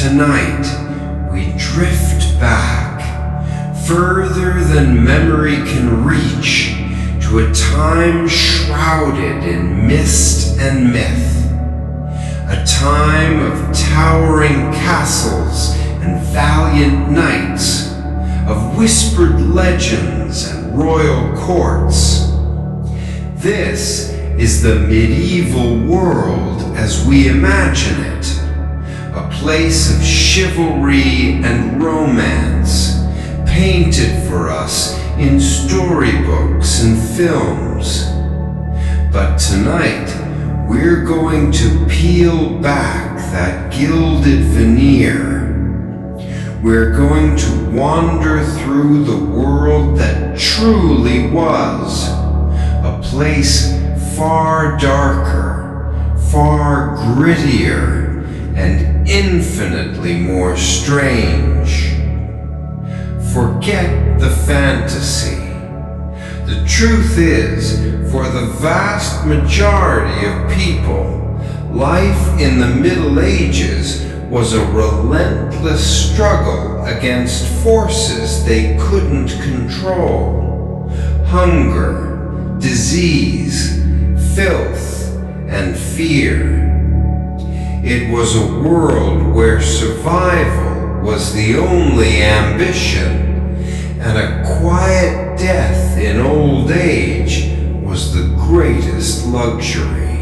Tonight, we drift back, further than memory can reach, to a time shrouded in mist and myth. A time of towering castles and valiant knights, of whispered legends and royal courts. This is the medieval world as we imagine it, a place of chivalry and romance, painted for us in storybooks and films. But tonight, we're going to peel back that gilded veneer. We're going to wander through the world that truly was, a place far darker, far grittier, and infinitely more strange. Forget the fantasy. The truth is, for the vast majority of people, life in the Middle Ages was a relentless struggle against forces they couldn't control. Hunger, disease, filth, and fear. It was a world where survival was the only ambition, and a quiet death in old age was the greatest luxury.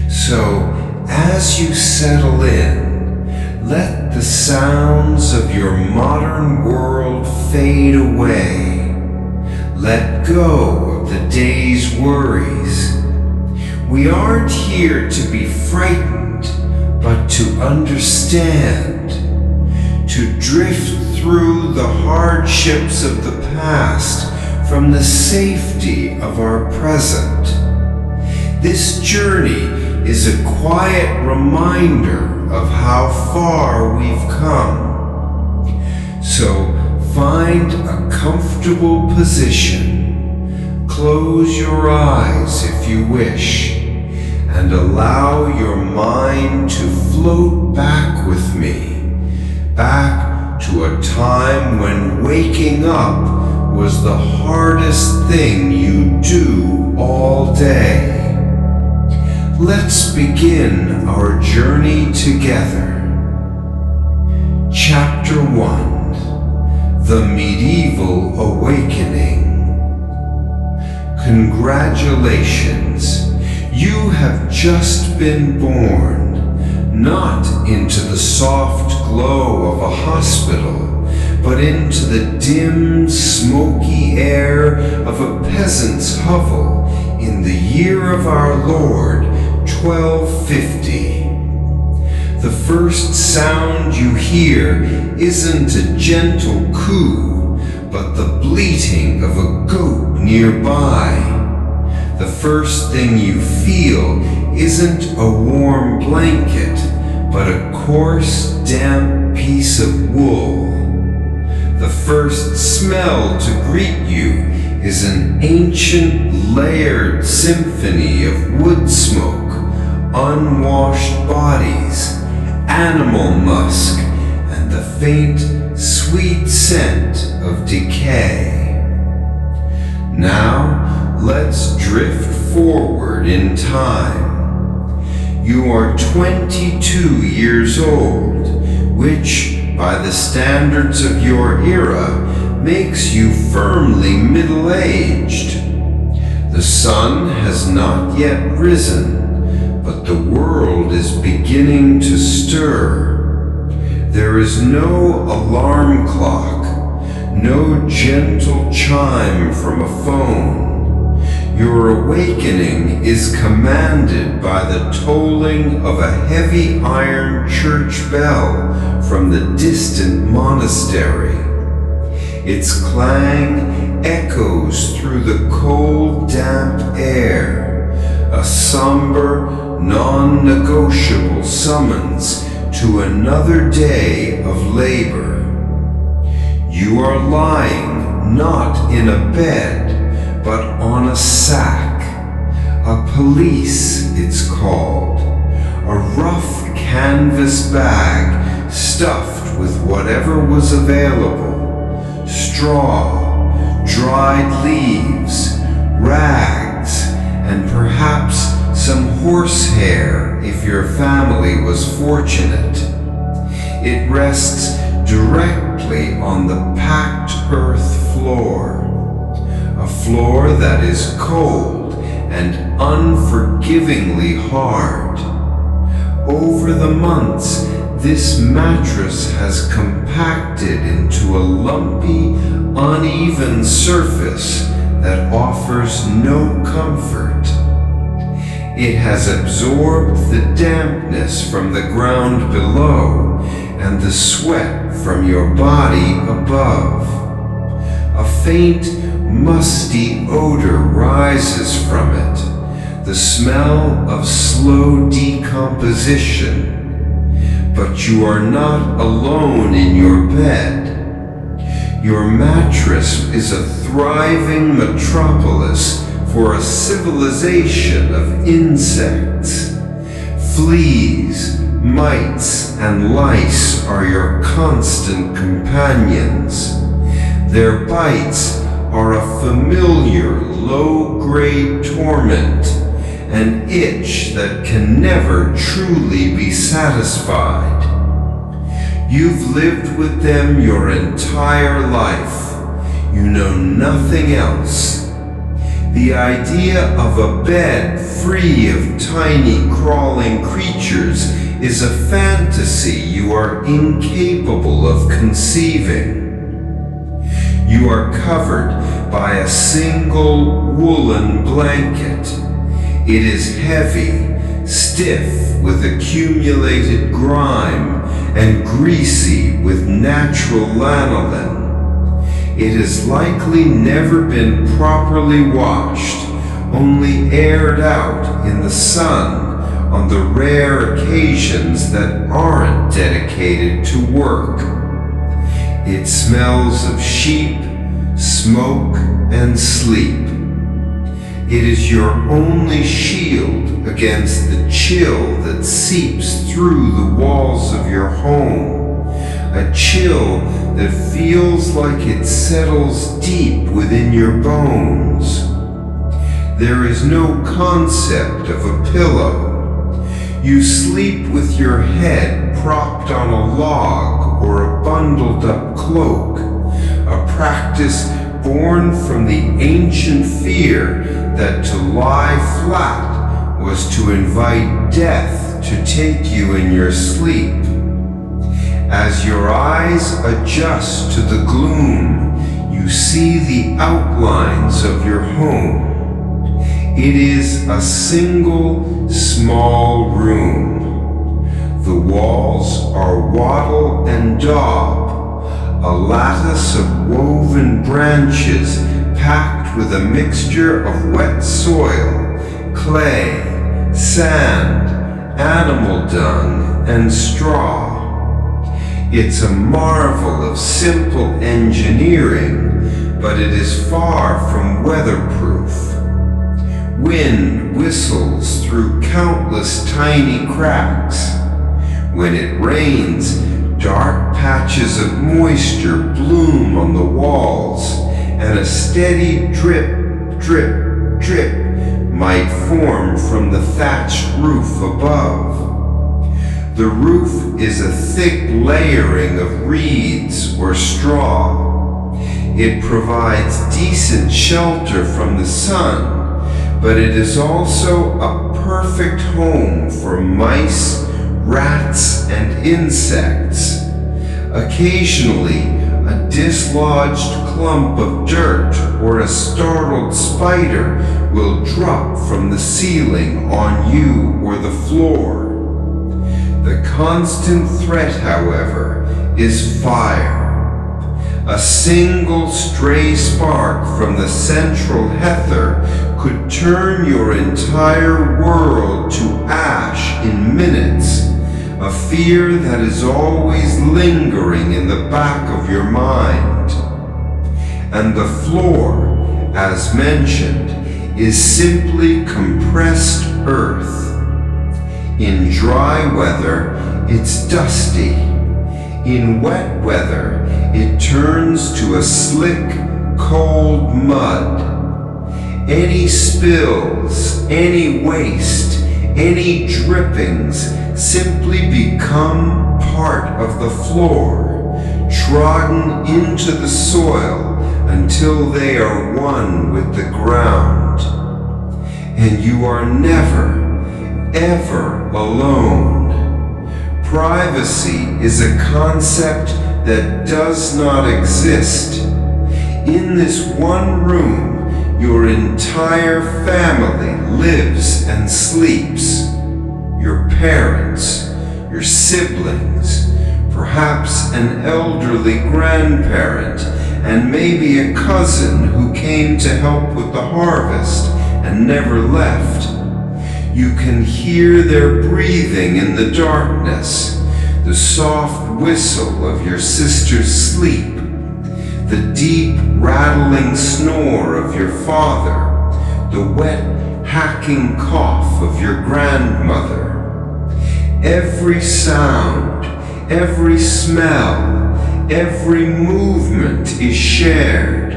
So, as you settle in, let the sounds of your modern world fade away. Let go of the day's worries. We aren't here to be frightened, but to understand, to drift through the hardships of the past from the safety of our present. This journey is a quiet reminder of how far we've come. So find a comfortable position, close your eyes if you wish, and allow your mind to float back with me, back to a time when waking up was the hardest thing you do all day. Let's begin our journey together. Chapter 1: The Medieval Awakening. Congratulations, you have just been born, not into the soft glow of a hospital, but into the dim, smoky air of a peasant's hovel in the year of our Lord, 1250. The first sound you hear isn't a gentle coo, but the bleating of a goat nearby. The first thing you feel isn't a warm blanket, but a coarse, damp piece of wool. The first smell to greet you is an ancient, layered symphony of wood smoke, unwashed bodies, animal musk, and the faint, sweet scent of decay. Now, let's drift forward in time. You are 22 years old, which, by the standards of your era, makes you firmly middle-aged. The sun has not yet risen, but the world is beginning to stir. There is no alarm clock, no gentle chime from a phone. Your awakening is commanded by the tolling of a heavy iron church bell from the distant monastery. Its clang echoes through the cold, damp air, a somber, non-negotiable summons to another day of labor. You are lying not in a bed, but on a sack. A pelisse, it's called. A rough canvas bag stuffed with whatever was available: straw, dried leaves, rags, and perhaps some horsehair if your family was fortunate. It rests directly on the packed earth floor, a floor that is cold and unforgivingly hard. Over the months, this mattress has compacted into a lumpy, uneven surface that offers no comfort. It has absorbed the dampness from the ground below and the sweat from your body above. A faint, musty odor rises from it, the smell of slow decomposition. But you are not alone in your bed. Your mattress is a thriving metropolis for a civilization of insects. Fleas, mites, and lice are your constant companions. Their bites are a familiar low-grade torment, an itch that can never truly be satisfied. You've lived with them your entire life. You know nothing else. The idea of a bed free of tiny crawling creatures is a fantasy you are incapable of conceiving. You are covered by a single woolen blanket. It is heavy, stiff with accumulated grime, and greasy with natural lanolin. It has likely never been properly washed, only aired out in the sun on the rare occasions that aren't dedicated to work. It smells of sheep, smoke, and sleep. It is your only shield against the chill that seeps through the walls of your home, a chill that feels like it settles deep within your bones. There is no concept of a pillow. You sleep with your head propped on a log or a bundled up cloak, a practice born from the ancient fear that to lie flat was to invite death to take you in your sleep. As your eyes adjust to the gloom, you see the outlines of your home. It is a single, small room. The walls are wattle and daub, a lattice of woven branches packed with a mixture of wet soil, clay, sand, animal dung, and straw. It's a marvel of simple engineering, but it is far from weatherproof. Wind whistles through countless tiny cracks. When it rains, dark patches of moisture bloom on the walls, and a steady drip, drip, drip might form from the thatched roof above. The roof is a thick layering of reeds or straw. It provides decent shelter from the sun, but it is also a perfect home for mice, rats, and insects. Occasionally, a dislodged clump of dirt or a startled spider will drop from the ceiling on you or the floor. The constant threat, however, is fire. A single stray spark from the central heather could turn your entire world to ash in minutes, a fear that is always lingering in the back of your mind. And the floor, as mentioned, is simply compressed earth. In dry weather, it's dusty. In wet weather, it turns to a slick, cold mud. Any spills, any waste, any drippings simply become part of the floor, trodden into the soil until they are one with the ground. And you are never, ever alone. Privacy is a concept that does not exist. In this one room, your entire family lives and sleeps. Your parents, your siblings, perhaps an elderly grandparent, and maybe a cousin who came to help with the harvest and never left. You can hear their breathing in the darkness, the soft whistle of your sister's sleep, the deep rattling snore of your father, the wet hacking cough of your grandmother. Every sound, every smell, every movement is shared.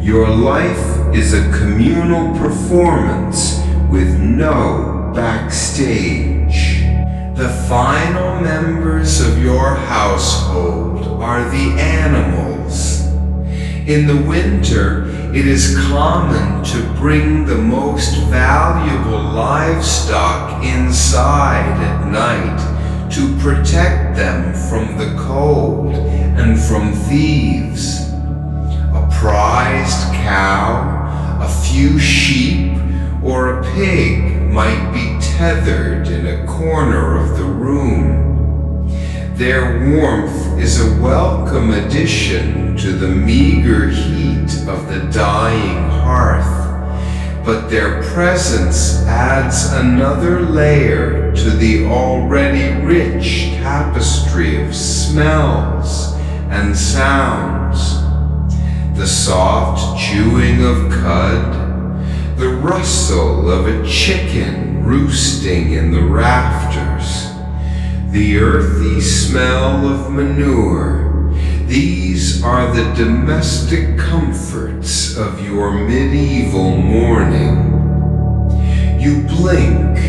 Your life is a communal performance with no backstage. The final members of your household are the animals. In the winter, it is common to bring the most valuable livestock inside at night to protect them from the cold and from thieves. A prized cow, a few sheep, or a pig might be tethered in a corner of the room. Their warmth is a welcome addition to the meager heat of the dying hearth, but their presence adds another layer to the already rich tapestry of smells and sounds. The soft chewing of cud, the rustle of a chicken roosting in the rafters, the earthy smell of manure. These are the domestic comforts of your medieval morning. You blink,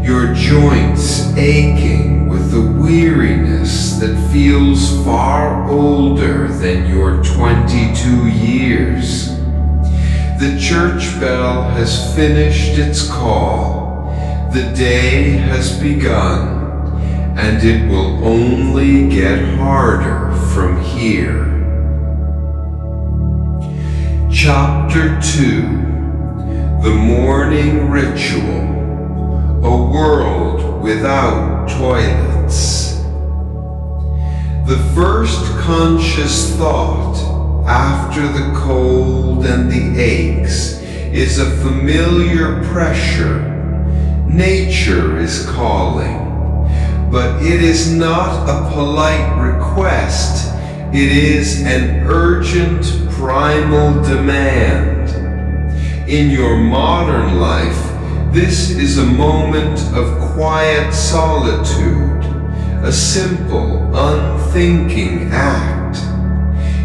your joints aching with the weariness that feels far older than your 22 years. The church bell has finished its call. The day has begun, and it will only get harder from here. Chapter 2: The Morning Ritual. A world without toilets. The first conscious thought after the cold and the aches is a familiar pressure. Nature is calling, but it is not a polite request. It is an urgent primal demand. In your modern life, this is a moment of quiet solitude, a simple, unthinking act.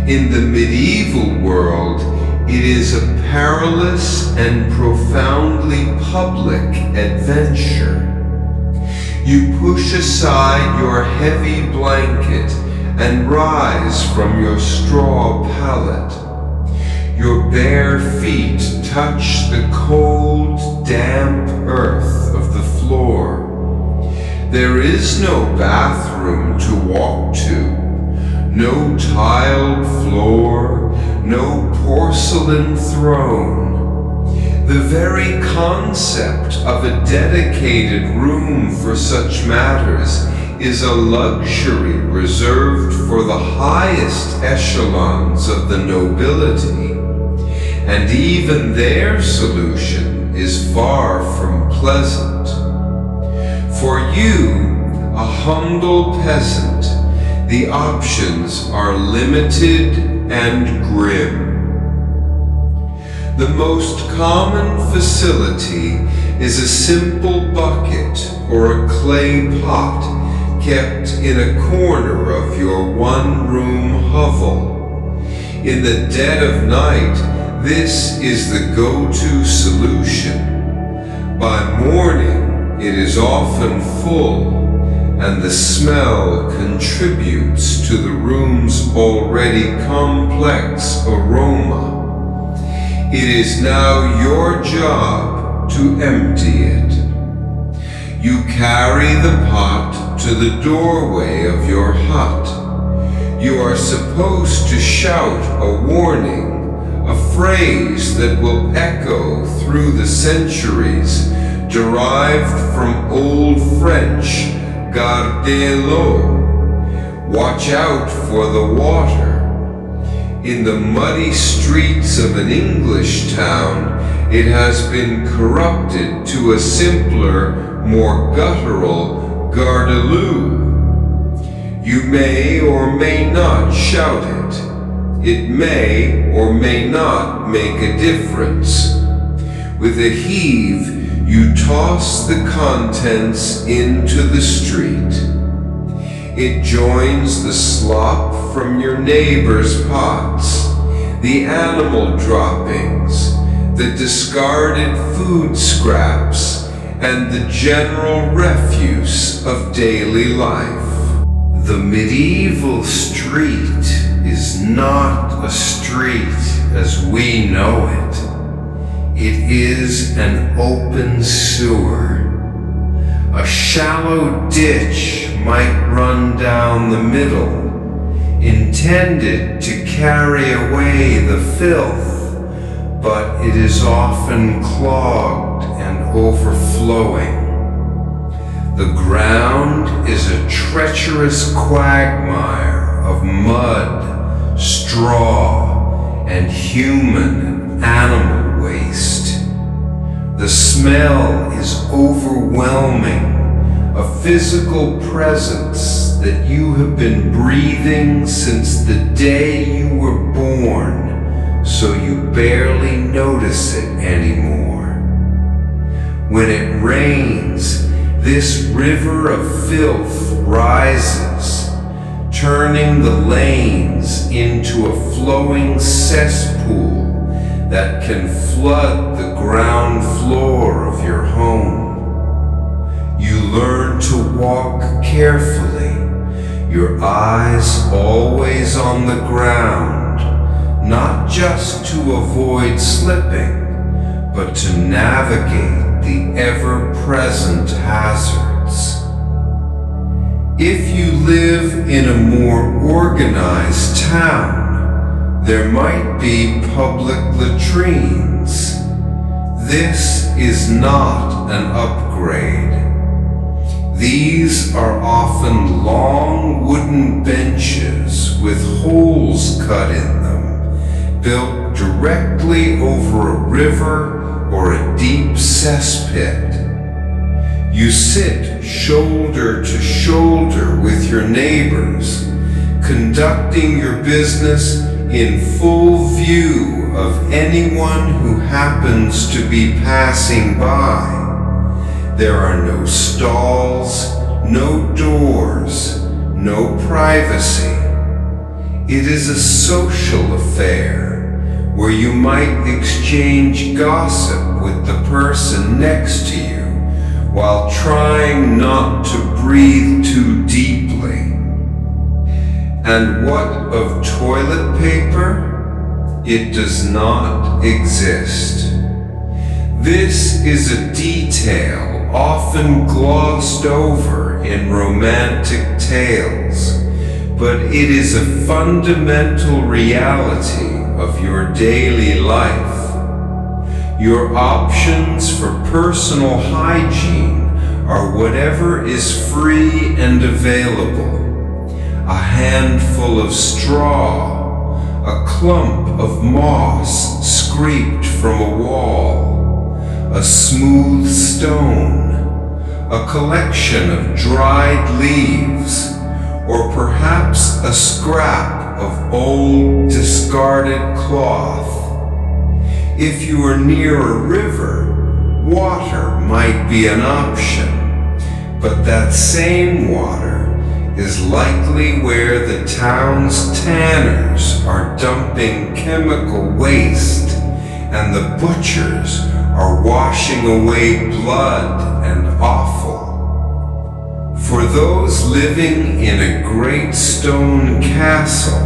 In the medieval world, it is a perilous and profoundly public adventure. You push aside your heavy blanket and rise from your straw pallet. Your bare feet touch the cold, damp earth of the floor. There is no bathroom to walk to. No tiled floor, no porcelain throne. The very concept of a dedicated room for such matters is a luxury reserved for the highest echelons of the nobility, and even their solution is far from pleasant. For you, a humble peasant, the options are limited and grim. The most common facility is a simple bucket or a clay pot kept in a corner of your one-room hovel. In the dead of night, this is the go-to solution. By morning, it is often full, and the smell contributes to the room's already complex aroma. It is now your job to empty it. You carry the pot to the doorway of your hut. You are supposed to shout a warning, a phrase that will echo through the centuries, derived from Old French, gardez l'eau, watch out for the water. In the muddy streets of an English town, it has been corrupted to a simpler, more guttural gardeloo. You may or may not shout it. It may or may not make a difference. With a heave, you toss the contents into the street. It joins the slop from your neighbor's pots, the animal droppings, the discarded food scraps, and the general refuse of daily life. The medieval street is not a street as we know it. It is an open sewer. A shallow ditch might run down the middle, intended to carry away the filth, but it is often clogged and overflowing. The ground is a treacherous quagmire of mud, straw, and human and animal waste. The smell is overwhelming, a physical presence that you have been breathing since the day you were born, so you barely notice it anymore. When it rains, this river of filth rises, turning the lanes into a flowing cesspool that can flood the ground floor of your home. You learn to walk carefully, your eyes always on the ground, not just to avoid slipping, but to navigate the ever-present hazards. If you live in a more organized town, there might be public latrines. This is not an upgrade. These are often long wooden benches with holes cut in them, built directly over a river or a deep cesspit. You sit shoulder to shoulder with your neighbors, conducting your business in full view of anyone who happens to be passing by. There are no stalls, no doors, no privacy. It is a social affair, where you might exchange gossip with the person next to you while trying not to breathe too deeply. And what of toilet paper? It does not exist. This is a detail often glossed over in romantic tales, but it is a fundamental reality of your daily life. Your options for personal hygiene are whatever is free and available. A handful of straw, a clump of moss scraped from a wall, a smooth stone, a collection of dried leaves, or perhaps a scrap of old discarded cloth. If you are near a river, water might be an option, but that same water is likely where the town's tanners are dumping chemical waste and the butchers are washing away blood and offal. For those living in a great stone castle,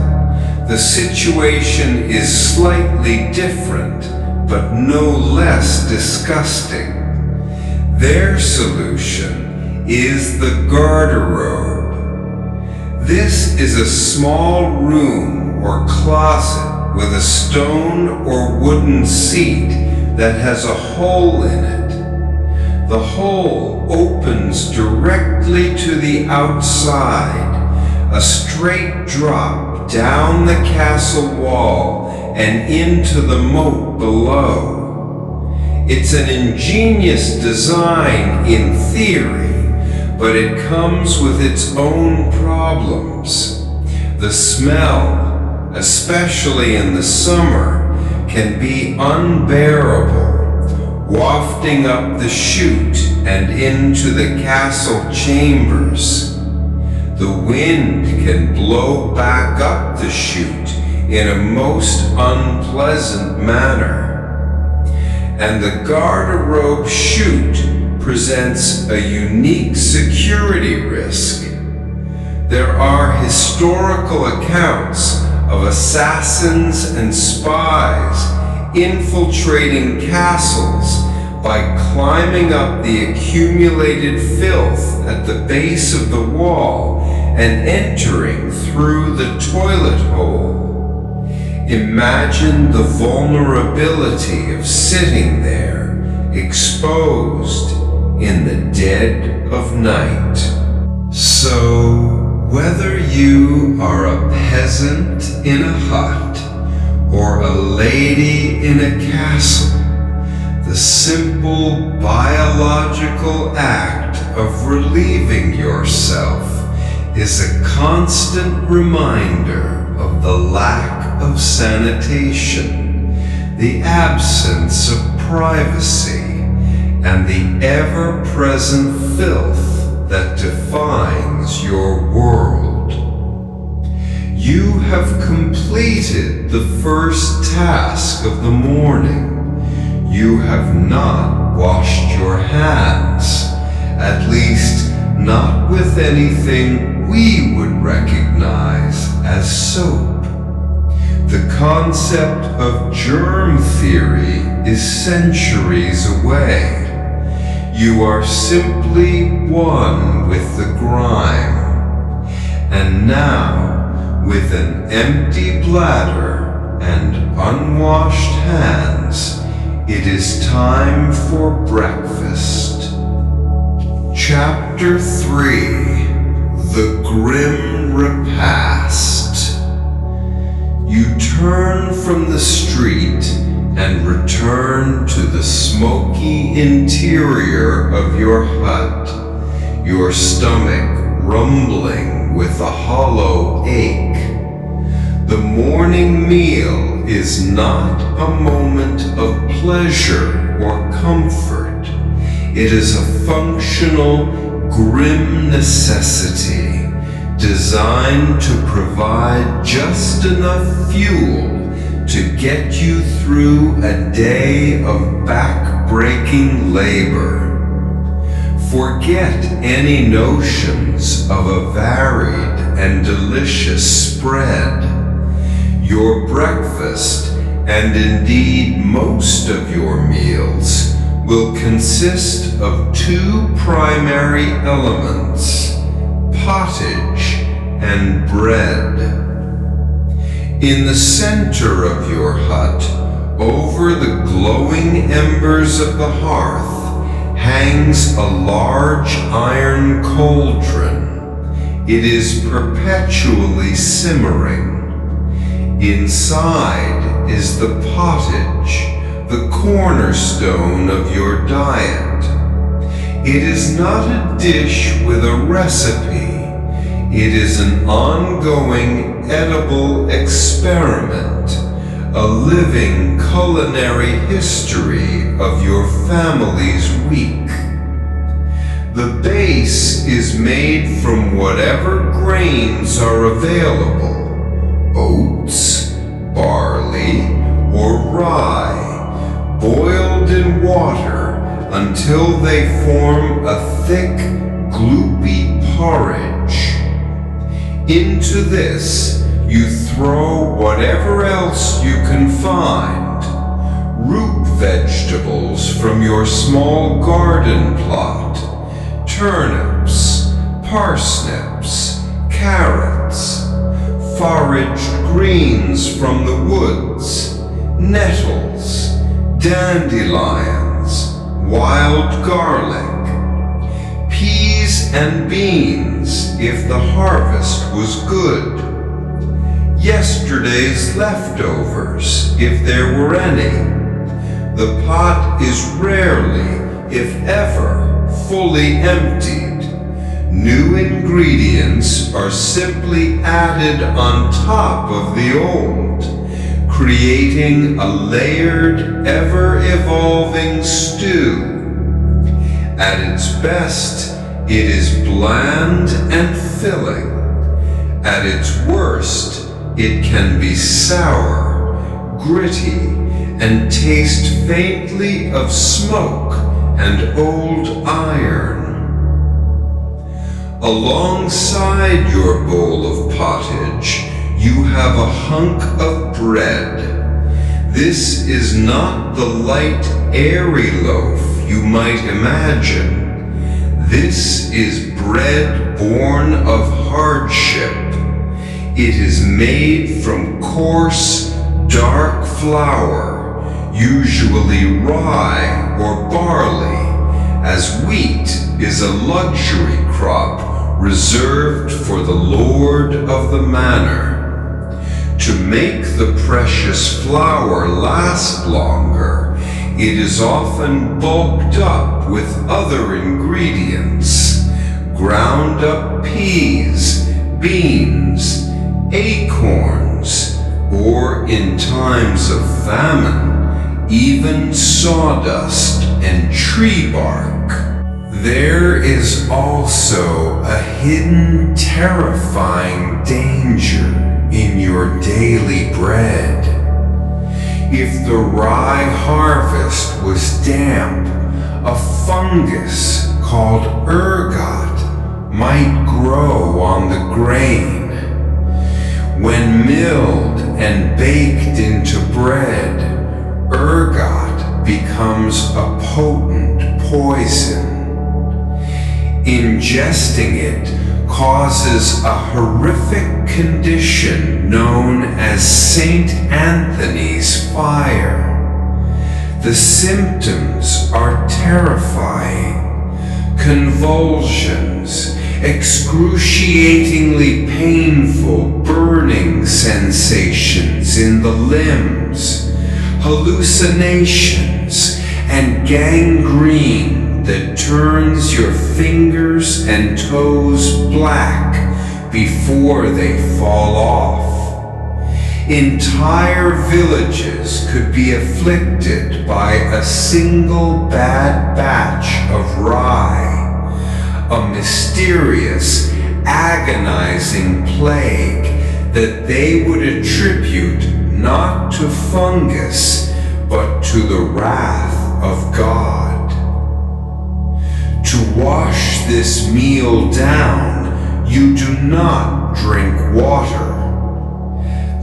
the situation is slightly different, but no less disgusting. Their solution is the garderobe. This is a small room or closet with a stone or wooden seat that has a hole in it. The hole opens directly to the outside, a straight drop down the castle wall and into the moat below. It's an ingenious design in theory, but it comes with its own problems. The smell, especially in the summer, can be unbearable, wafting up the chute and into the castle chambers. The wind can blow back up the chute in a most unpleasant manner. And the garderobe chute presents a unique security risk. There are historical accounts of assassins and spies infiltrating castles by climbing up the accumulated filth at the base of the wall and entering through the toilet hole. Imagine the vulnerability of sitting there, exposed in the dead of night. So, whether you are a peasant in a hut or a lady in a castle, the simple biological act of relieving yourself is a constant reminder of the lack of sanitation, the absence of privacy, and the ever-present filth that defines your world. You have completed the first task of the morning. You have not washed your hands, at least not with anything we would recognize as soap. The concept of germ theory is centuries away. You are simply one with the grime. And now, with an empty bladder and unwashed hands, it is time for breakfast. Chapter 3: The Grim Repast. You turn from the street and return to the smoky interior of your hut, your stomach rumbling with a hollow ache. The morning meal is not a moment of pleasure or comfort. It is a functional, grim necessity designed to provide just enough fuel to get you through a day of back-breaking labor. Forget any notions of a varied and delicious spread. Your breakfast, and indeed most of your meals, will consist of two primary elements: pottage and bread. In the center of your hut, over the glowing embers of the hearth, hangs a large iron cauldron. It is perpetually simmering. Inside is the pottage, the cornerstone of your diet. It is not a dish with a recipe. It is an ongoing edible experiment, a living culinary history of your family's week. The base is made from whatever grains are available: oats, barley, or rye, boiled in water until they form a thick, gloopy porridge. Into this you throw whatever else you can find: root vegetables from your small garden plot, turnips, parsnips, carrots, foraged greens from the woods, nettles, dandelions, wild garlic, peas and beans if the harvest was good, yesterday's leftovers if there were any. The pot is rarely, if ever, fully emptied. New ingredients are simply added on top of the old, creating a layered, ever-evolving stew. At its best, it is bland and filling. At its worst, it can be sour, gritty, and taste faintly of smoke and old iron. Alongside your bowl of pottage, you have a hunk of bread. This is not the light, airy loaf you might imagine. This is bread born of hardship. It is made from coarse, dark flour, usually rye or barley, as wheat is a luxury crop reserved for the lord of the manor. To make the precious flour last longer, it is often bulked up with other ingredients: ground up peas, beans, acorns, or in times of famine, even sawdust and tree bark. There is also a hidden, terrifying danger in your daily bread. If the rye harvest was damp, a fungus called ergot might grow on the grain. When milled and baked into bread, ergot becomes a potent poison. Ingesting it causes a horrific condition known as St. Anthony's fire. The symptoms are terrifying: convulsions, excruciatingly painful burning sensations in the limbs, hallucinations, and gangrene that turns your fingers and toes black before they fall off. Entire villages could be afflicted by a single bad batch of rye, a mysterious, agonizing plague that they would attribute not to fungus, but to the wrath of God. To wash this meal down, you do not drink water.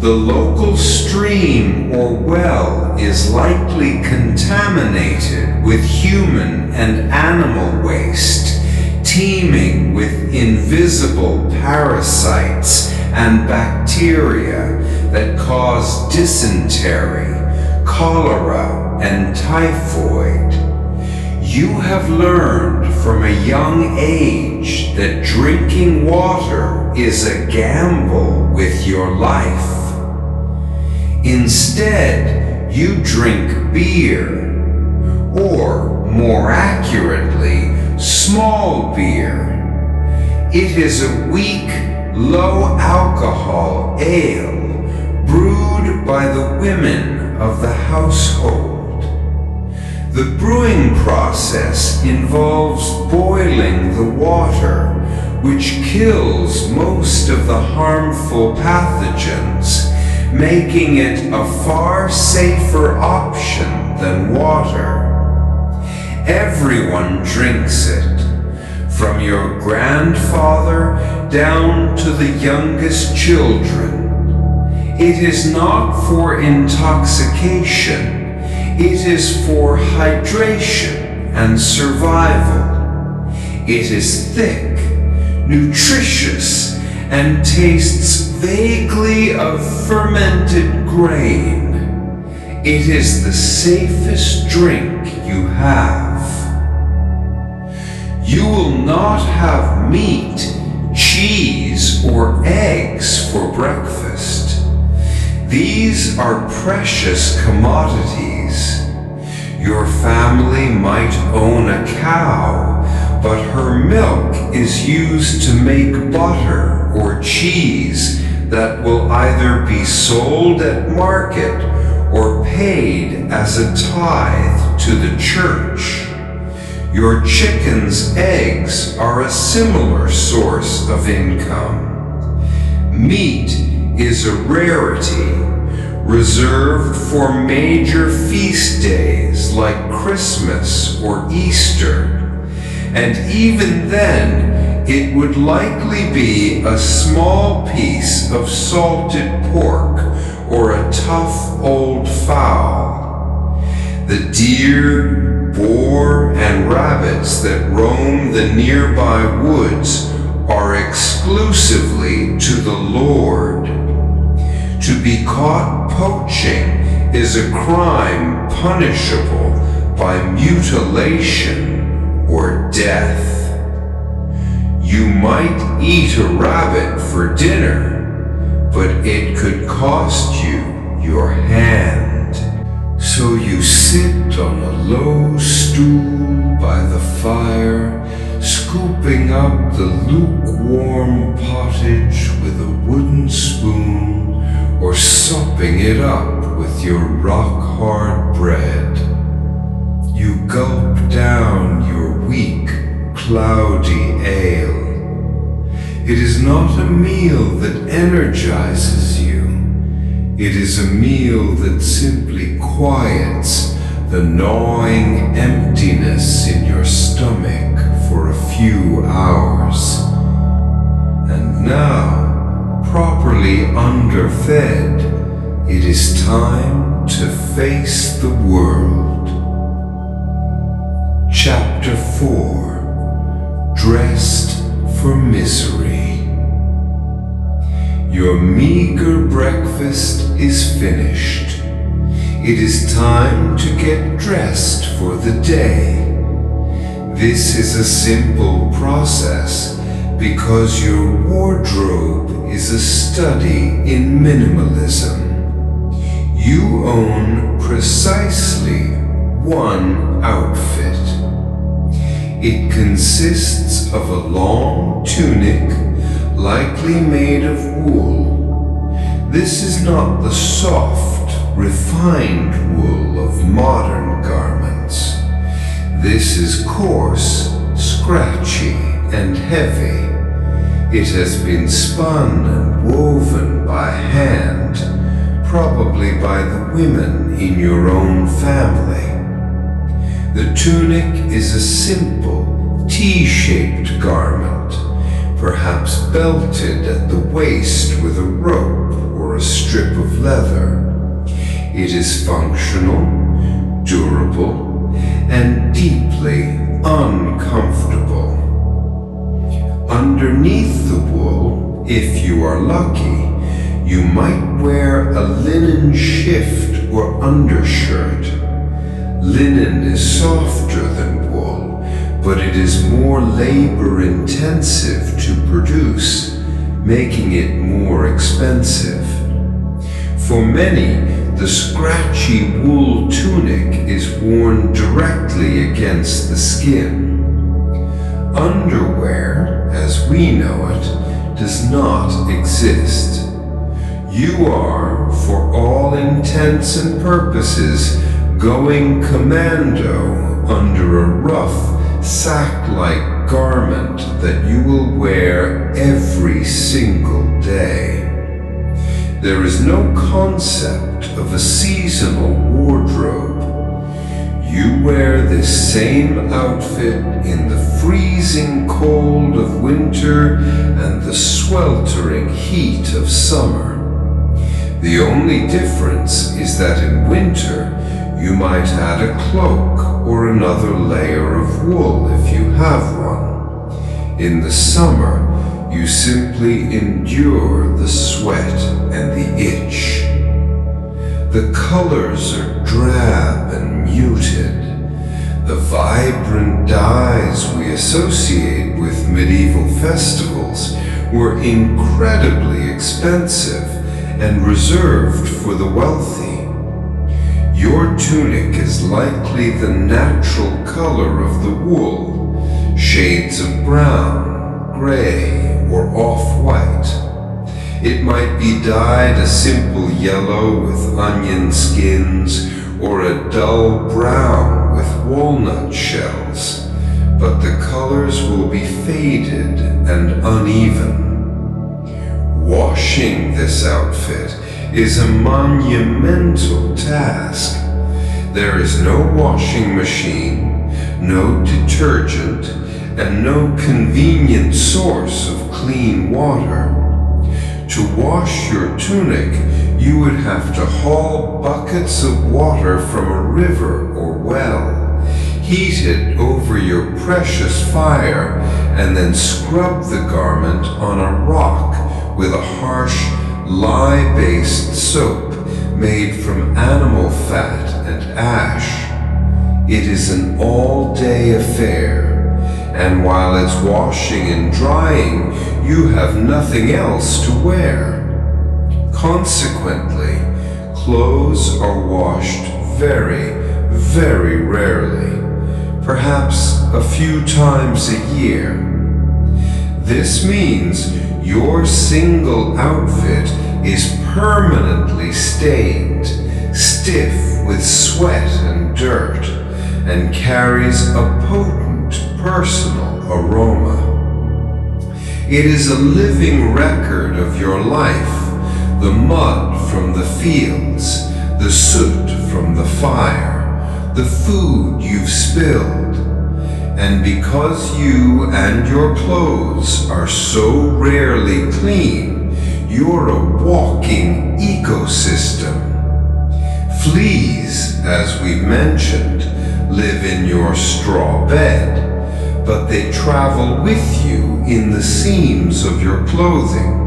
The local stream or well is likely contaminated with human and animal waste, teeming with invisible parasites and bacteria that cause dysentery, cholera, and typhoid. You have learned from a young age that drinking water is a gamble with your life. Instead, you drink beer, or more accurately, small beer. It is a weak, low-alcohol ale brewed by the women of the household. The brewing process involves boiling the water, which kills most of the harmful pathogens, making it a far safer option than water. Everyone drinks it, from your grandfather down to the youngest children. It is not for intoxication. It is for hydration and survival. It is thick, nutritious, and tastes vaguely of fermented grain. It is the safest drink you have. You will not have meat, cheese, or eggs for breakfast. These are precious commodities. Your family might own a cow, but her milk is used to make butter or cheese that will either be sold at market or paid as a tithe to the church. Your chicken's eggs are a similar source of income. Meat is a rarity, reserved for major feast days like Christmas or Easter. And even then, it would likely be a small piece of salted pork or a tough old fowl. The deer, boar, and rabbits that roam the nearby woods are exclusively to the Lord. To be caught poaching is a crime punishable by mutilation or death. You might eat a rabbit for dinner, but it could cost you your hand. So you sit on a low stool by the fire, scooping up the lukewarm pottage with a wooden spoon, or sopping it up with your rock-hard bread. You gulp down your weak, cloudy ale. It is not a meal that energizes you. It is a meal that simply quiets the gnawing emptiness in your stomach for a few hours. And now, properly underfed, it is time to face the world. Chapter 4. Dressed for Misery. Your meager breakfast is finished. It is time to get dressed for the day. This is a simple process because your wardrobe is a study in minimalism. You own precisely one outfit. It consists of a long tunic, likely made of wool. This is not the soft, refined wool of modern garments. This is coarse, scratchy, and heavy. It has been spun and woven by hand, probably by the women in your own family. The tunic is a simple, T-shaped garment, perhaps belted at the waist with a rope or a strip of leather. It is functional, durable, and deeply uncomfortable. Underneath the wool, if you are lucky, you might wear a linen shift or undershirt. Linen is softer than wool, but it is more labor-intensive to produce, making it more expensive. For many, the scratchy wool tunic is worn directly against the skin. Underwear, as we know it, does not exist. You are, for all intents and purposes, going commando under a rough, sack-like garment that you will wear every single day. There is no concept of a seasonal wardrobe. You wear this same outfit in the freezing cold of winter and the sweltering heat of summer. The only difference is that in winter you might add a cloak or another layer of wool if you have one. In the summer, you simply endure the sweat and the itch. The colors are drab and muted. The vibrant dyes we associate with medieval festivals were incredibly expensive and reserved for the wealthy. Your tunic is likely the natural color of the wool, shades of brown, gray, or off-white. It might be dyed a simple yellow with onion skins or a dull brown with walnut shells, but the colors will be faded and uneven. Washing this outfit is a monumental task. There is no washing machine, no detergent, and no convenient source of clean water. To wash your tunic, you would have to haul buckets of water from a river or well, heat it over your precious fire, and then scrub the garment on a rock with a harsh, lye-based soap made from animal fat and ash. It is an all-day affair, and while it's washing and drying, you have nothing else to wear. Consequently, clothes are washed very, very rarely, perhaps a few times a year. This means your single outfit is permanently stained, stiff with sweat and dirt, and carries a potent personal aroma. It is a living record of your life, the mud from the fields, the soot from the fire, the food you've spilled. And because you and your clothes are so rarely clean, you're a walking ecosystem. Fleas, as we've mentioned, live in your straw bed, but they travel with you in the seams of your clothing.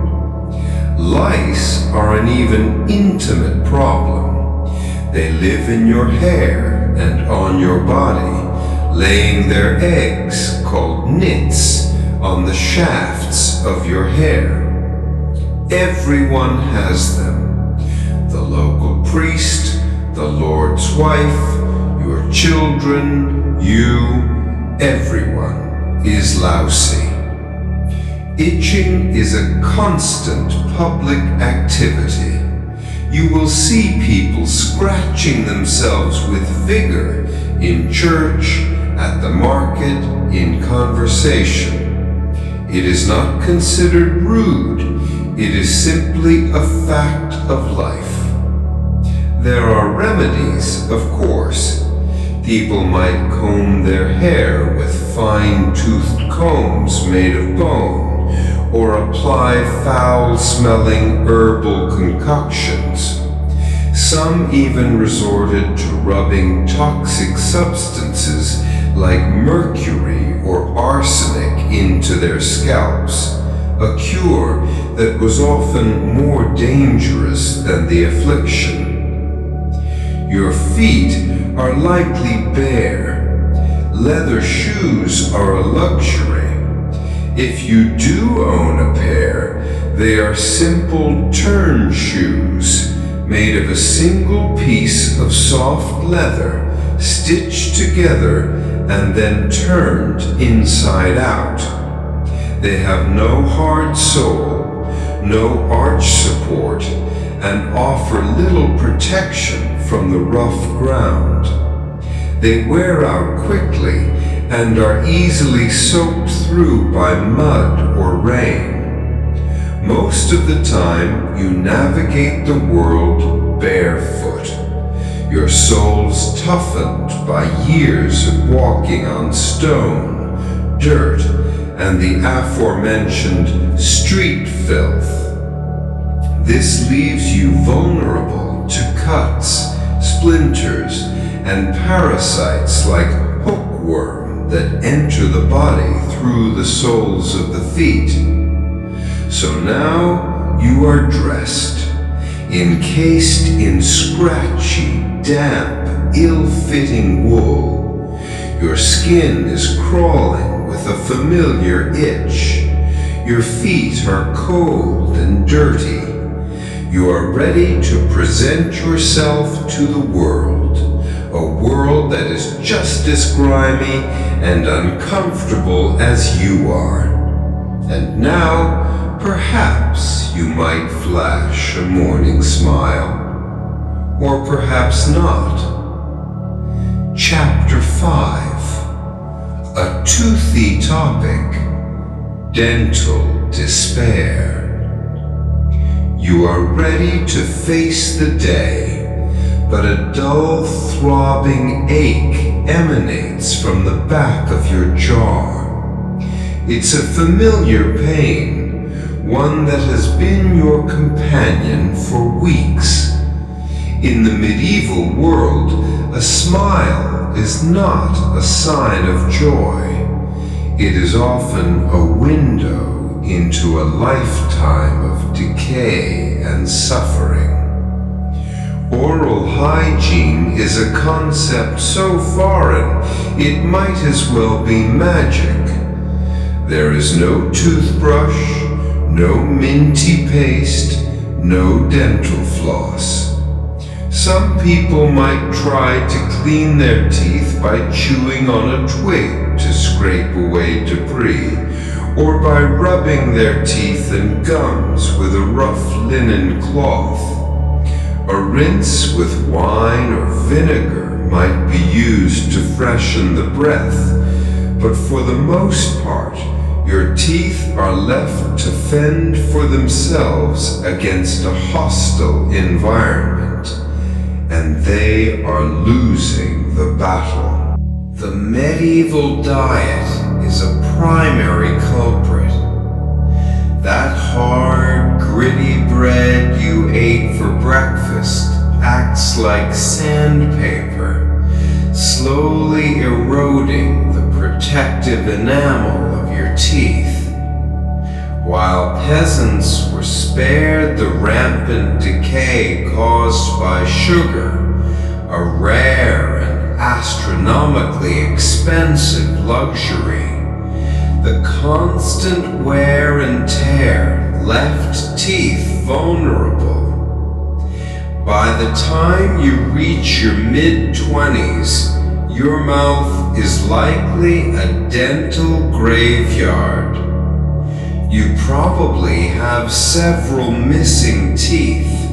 Lice are an even intimate problem. They live in your hair and on your body, laying their eggs, called nits, on the shafts of your hair. Everyone has them. The local priest, the Lord's wife, your children, you, everyone is lousy. Itching is a constant public activity. You will see people scratching themselves with vigor in church, at the market, in conversation. It is not considered rude. It is simply a fact of life. There are remedies, of course. People might comb their hair with fine-toothed combs made of bone, or apply foul-smelling herbal concoctions. Some even resorted to rubbing toxic substances like mercury or arsenic into their scalps, a cure that was often more dangerous than the affliction. Your feet are likely bare. Leather shoes are a luxury. If you do own a pair, they are simple turn shoes made of a single piece of soft leather stitched together and then turned inside out. They have no hard sole, no arch support, and offer little protection from the rough ground. They wear out quickly and are easily soaked through by mud or rain. Most of the time, you navigate the world barefoot, your soles toughened by years of walking on stone, dirt, and the aforementioned street filth. This leaves you vulnerable to cuts, splinters, and parasites like hookworm that enter the body through the soles of the feet. So now you are dressed, encased in scratchy, damp, ill-fitting wool. Your skin is crawling with a familiar itch. Your feet are cold and dirty. You are ready to present yourself to the world, a world that is just as grimy and uncomfortable as you are. And now, perhaps you might flash a morning smile, or perhaps not. Chapter 5. A toothy topic, dental despair. You are ready to face the day, but a dull throbbing ache emanates from the back of your jaw. It's a familiar pain, one that has been your companion for weeks. In the medieval world, a smile is not a sign of joy. It is often a window into a lifetime of decay and suffering. Oral hygiene is a concept so foreign, it might as well be magic. There is no toothbrush, no minty paste, no dental floss. Some people might try to clean their teeth by chewing on a twig to scrape away debris, or by rubbing their teeth and gums with a rough linen cloth. A rinse with wine or vinegar might be used to freshen the breath, but for the most part, your teeth are left to fend for themselves against a hostile environment, and they are losing the battle. The medieval diet is a primary culprit. That hard, gritty bread you ate for breakfast acts like sandpaper, slowly eroding the protective enamel of your teeth. While peasants were spared the rampant decay caused by sugar, a rare and astronomically expensive luxury, the constant wear and tear left teeth vulnerable. By the time you reach your mid-20s, your mouth is likely a dental graveyard. You probably have several missing teeth,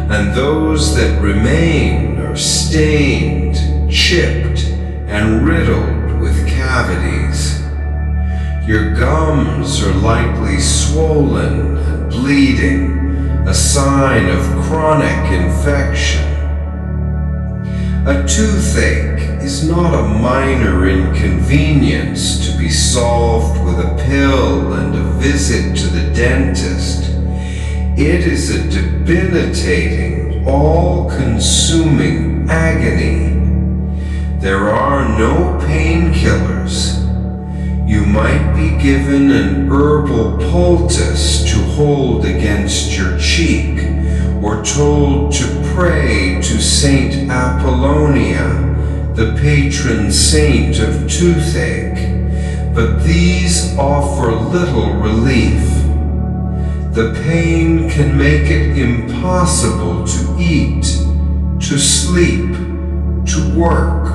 and those that remain are stained, chipped, and riddled with cavities. Your gums are likely swollen and bleeding, a sign of chronic infection. A toothache is not a minor inconvenience to be solved with a pill and a visit to the dentist. It is a debilitating, all-consuming agony. There are no painkillers. You might be given an herbal poultice to hold against your cheek, or told to pray to Saint Apollonia, the patron saint of toothache, but these offer little relief. The pain can make it impossible to eat, to sleep, to work.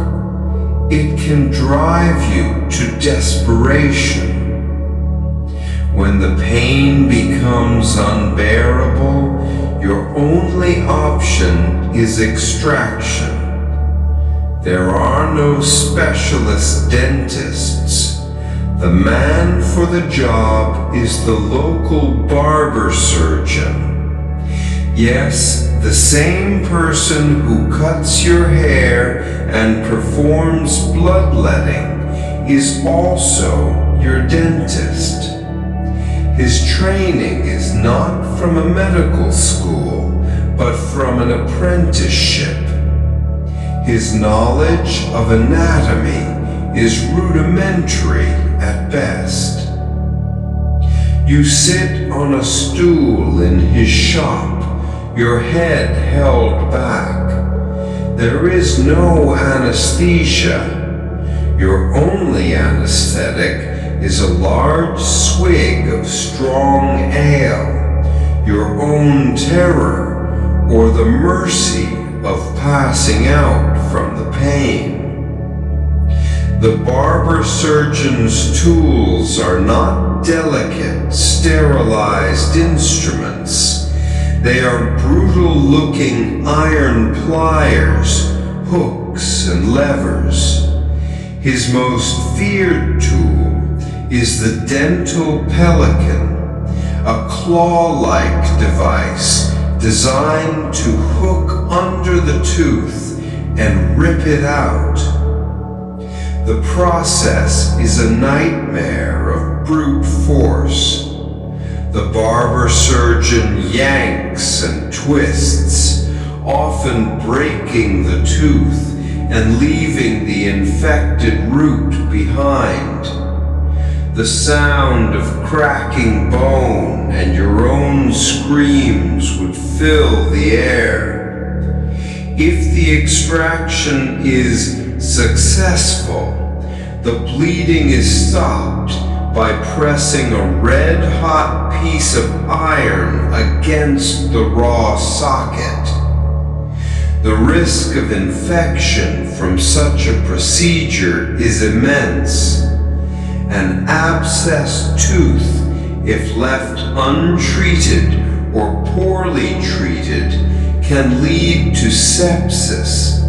It can drive you to desperation. When the pain becomes unbearable, your only option is extraction. There are no specialist dentists. The man for the job is the local barber surgeon. Yes, the same person who cuts your hair and performs bloodletting is also your dentist. His training is not from a medical school, but from an apprenticeship. His knowledge of anatomy is rudimentary at best. You sit on a stool in his shop, your head held back. There is no anesthesia. Your only anesthetic is a large swig of strong ale, your own terror, or the mercy of passing out from the pain. The barber surgeon's tools are not delicate, sterilized instruments. They are brutal-looking iron pliers, hooks, and levers. His most feared tool is the dental pelican, a claw-like device designed to hook under the tooth and rip it out. The process is a nightmare of brute force. The barber surgeon yanks and twists, often breaking the tooth and leaving the infected root behind. The sound of cracking bone and your own screams would fill the air. If the extraction is successful, the bleeding is stopped by pressing a red-hot piece of iron against the raw socket. The risk of infection from such a procedure is immense. An abscessed tooth, if left untreated or poorly treated, can lead to sepsis,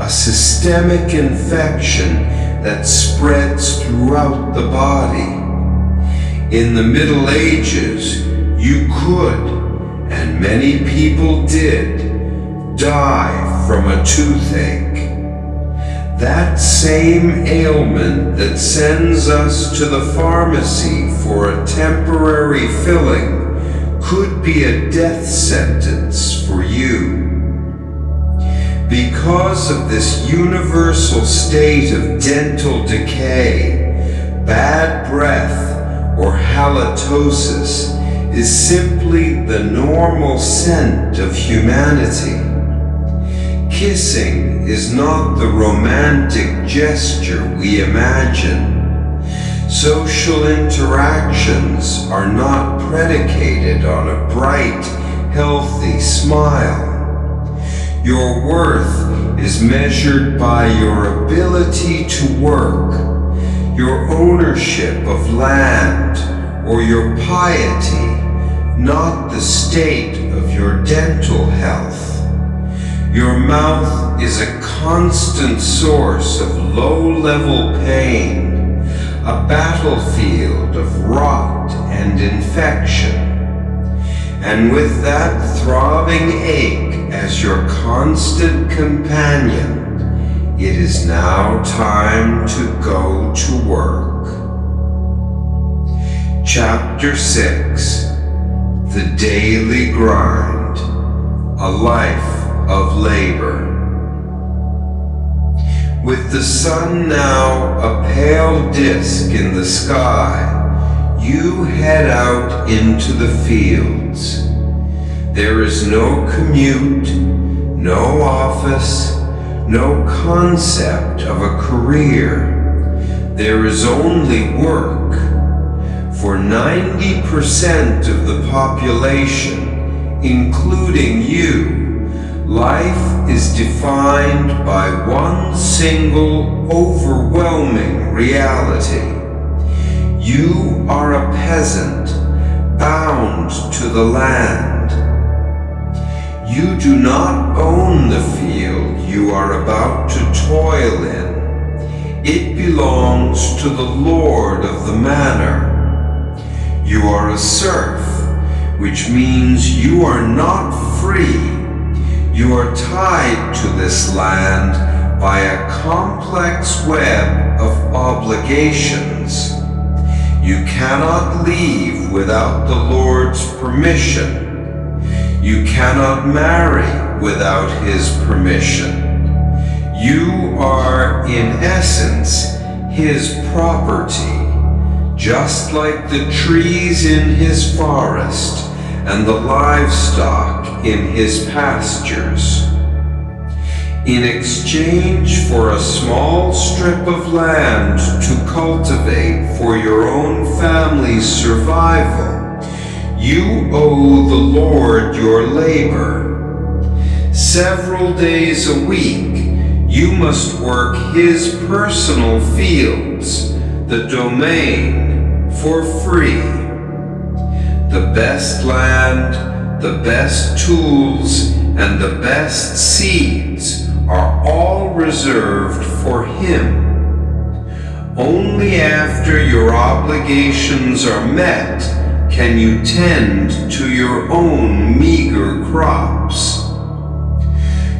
a systemic infection that spreads throughout the body. In the Middle Ages, you could, and many people did, die from a toothache. That same ailment that sends us to the pharmacy for a temporary filling could be a death sentence for you. Because of this universal state of dental decay, bad breath or halitosis is simply the normal scent of humanity. Kissing is not the romantic gesture we imagine. Social interactions are not predicated on a bright, healthy smile. Your worth is measured by your ability to work, your ownership of land, or your piety, not the state of your dental health. Your mouth is a constant source of low-level pain, a battlefield of rot and infection. And with that throbbing ache as your constant companion, it is now time to go to work. Chapter 6: The Daily Grind, a Life of Labor. With the sun now a pale disk in the sky, you head out into the fields. There is no commute, no office, no concept of a career. There is only work. For 90% of the population, including you, life is defined by one single overwhelming reality. You are a peasant, bound to the land. You do not own the field you are about to toil in. It belongs to the Lord of the manor. You are a serf, which means you are not free. You are tied to this land by a complex web of obligations. You cannot leave without the Lord's permission. You cannot marry without His permission. You are, in essence, His property, just like the trees in His forest and the livestock in His pastures. In exchange for a small strip of land to cultivate for your own family's survival, you owe the Lord your labor. Several days a week, you must work His personal fields, the domain, for free. The best land, the best tools, and the best seeds are all reserved for Him. Only after your obligations are met can you tend to your own meager crops.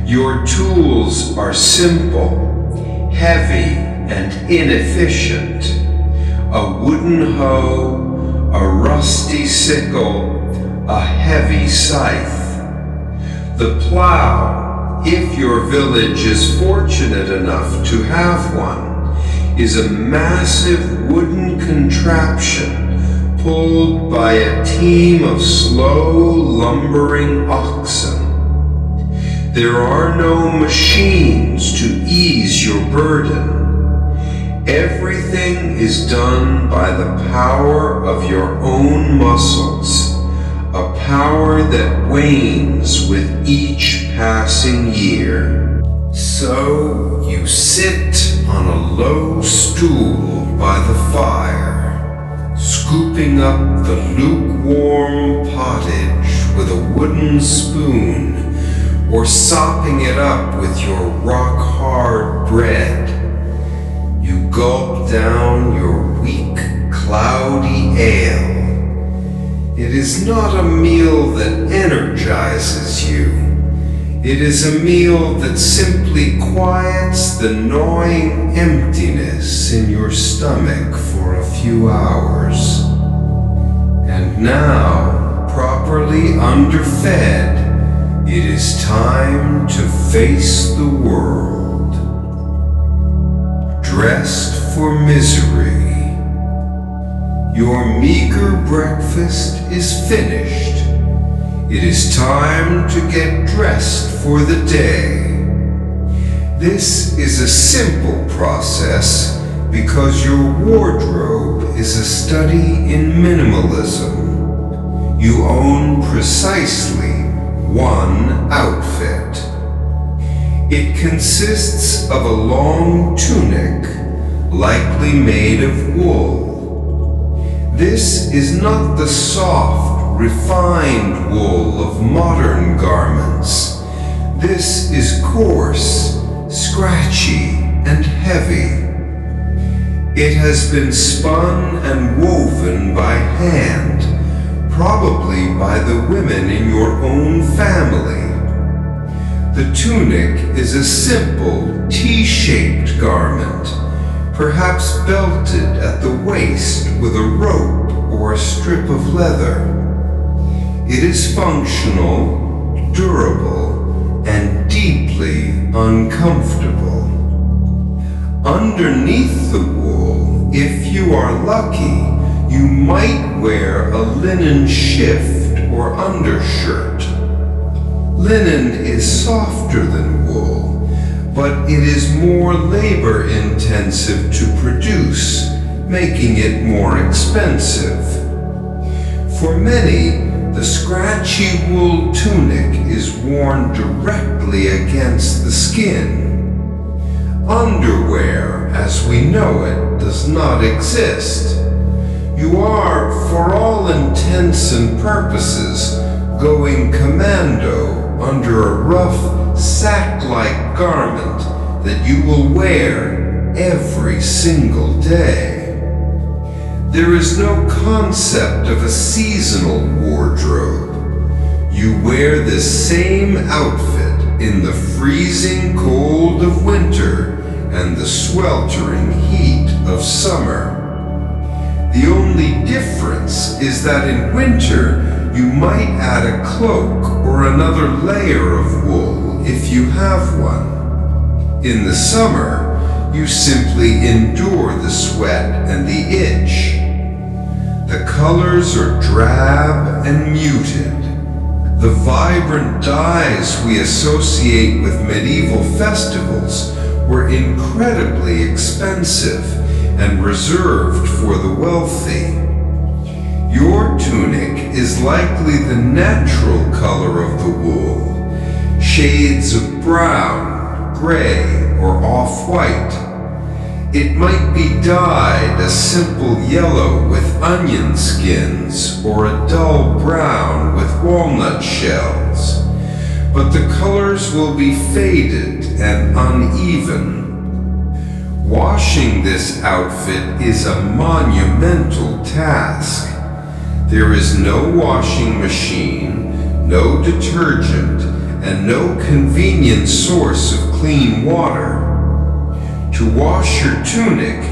Your tools are simple, heavy, and inefficient. A wooden hoe, a rusty sickle, a heavy scythe. The plow, if your village is fortunate enough to have one, is a massive wooden contraption pulled by a team of slow, lumbering oxen. There are no machines to ease your burden. Everything is done by the power of your own muscles, a power that wanes with each passing year. So you sit on a low stool by the fire, scooping up the lukewarm pottage with a wooden spoon, or sopping it up with your rock-hard bread. You gulp down your weak, cloudy ale. It is not a meal that energizes you. It is a meal that simply quiets the gnawing emptiness in your stomach for a few hours. And now, properly underfed, it is time to face the world. Dressed for misery. Your meager breakfast is finished. It is time to get dressed for the day. This is a simple process because your wardrobe is a study in minimalism. You own precisely one outfit. It consists of a long tunic, likely made of wool. This is not the soft, refined wool of modern garments. This is coarse, scratchy, and heavy. It has been spun and woven by hand, probably by the women in your own family. The tunic is a simple T-shaped garment, perhaps belted at the waist with a rope or a strip of leather. It is functional, durable, and deeply uncomfortable. Underneath the wool, if you are lucky, you might wear a linen shift or undershirt. Linen is softer than wool, but it is more labor-intensive to produce, making it more expensive. For many, the scratchy wool tunic is worn directly against the skin. Underwear, as we know it, does not exist. You are, for all intents and purposes, going commando under under a rough, sack-like garment that you will wear every single day. There is no concept of a seasonal wardrobe. You wear this same outfit in the freezing cold of winter and the sweltering heat of summer. The only difference is that in winter you might add a cloak or another layer of wool if you have one. In the summer, you simply endure the sweat and the itch. The colors are drab and muted. The vibrant dyes we associate with medieval festivals were incredibly expensive and reserved for the wealthy. Your tunic is likely the natural color of the wool, shades of brown, gray, or off-white. It might be dyed a simple yellow with onion skins or a dull brown with walnut shells, but the colors will be faded and uneven. Washing this outfit is a monumental task. There is no washing machine, no detergent, and no convenient source of clean water. To wash your tunic,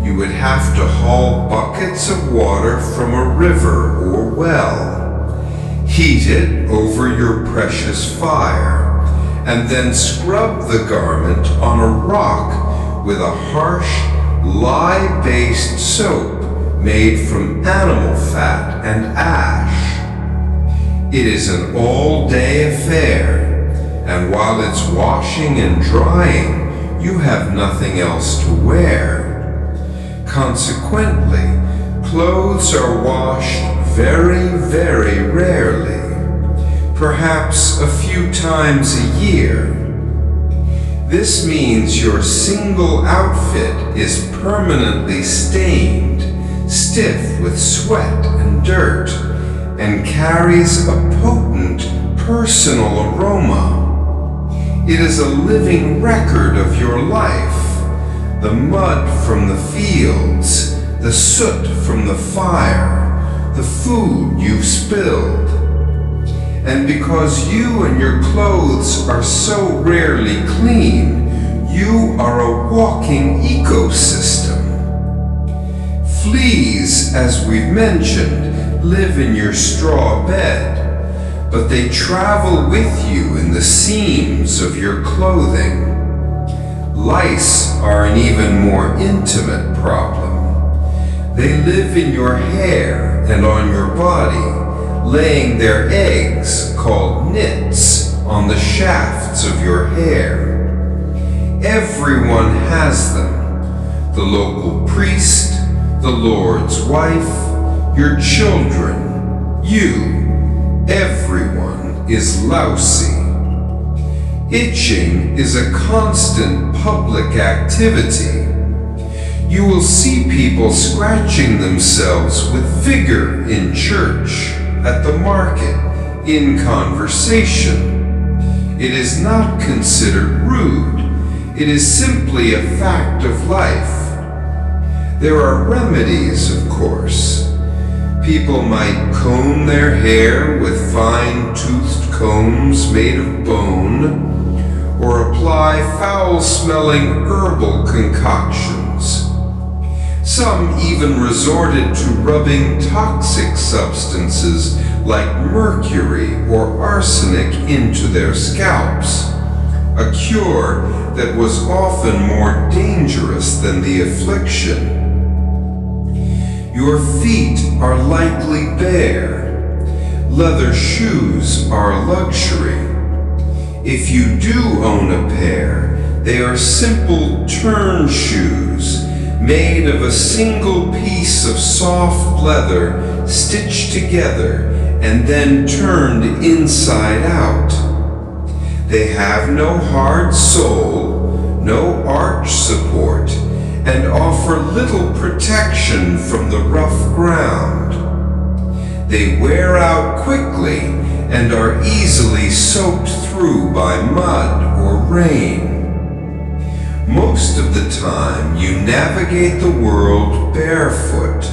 you would have to haul buckets of water from a river or well, heat it over your precious fire, and then scrub the garment on a rock with a harsh, lye-based soap made from animal fat and ash. It is an all-day affair, and while it's washing and drying, you have nothing else to wear. Consequently, clothes are washed very, very rarely, perhaps a few times a year. This means your single outfit is permanently stained, stiff with sweat and dirt, and carries a potent personal aroma. It is a living record of your life, the mud from the fields, the soot from the fire, the food you've spilled. And because you and your clothes are so rarely clean, you are a walking ecosystem. Fleas, as we've mentioned, live in your straw bed, but they travel with you in the seams of your clothing. Lice are an even more intimate problem. They live in your hair and on your body, laying their eggs, called nits, on the shafts of your hair. Everyone has them. The local priest, the Lord's wife, your children, you. Everyone is lousy. Itching is a constant public activity. You will see people scratching themselves with vigor in church, at the market, in conversation. It is not considered rude. It is simply a fact of life. There are remedies, of course. People might comb their hair with fine-toothed combs made of bone, or apply foul-smelling herbal concoctions. Some even resorted to rubbing toxic substances like mercury or arsenic into their scalps, a cure that was often more dangerous than the affliction. Your feet are likely bare. Leather shoes are a luxury. If you do own a pair, they are simple turn shoes made of a single piece of soft leather stitched together and then turned inside out. They have no hard sole, no arch support, and offer little protection from the rough ground. They wear out quickly and are easily soaked through through by mud or rain. Most of the time, you navigate the world barefoot,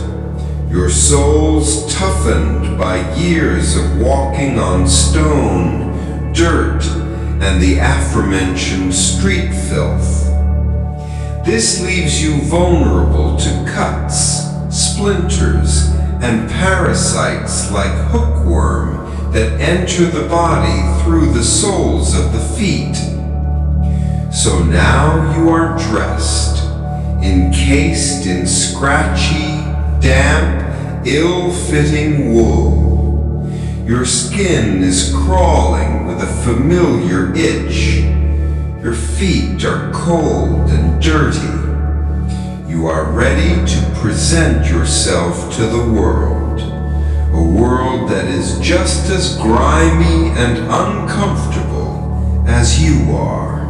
your soles toughened by years of walking on stone, dirt, and the aforementioned street filth. This leaves you vulnerable to cuts, splinters, and parasites like hookworm that enter the body through the soles of the feet. So now you are dressed, encased in scratchy, damp, ill-fitting wool. Your skin is crawling with a familiar itch. Your feet are cold and dirty. You are ready to present yourself to the world, a world that is just as grimy and uncomfortable as you are.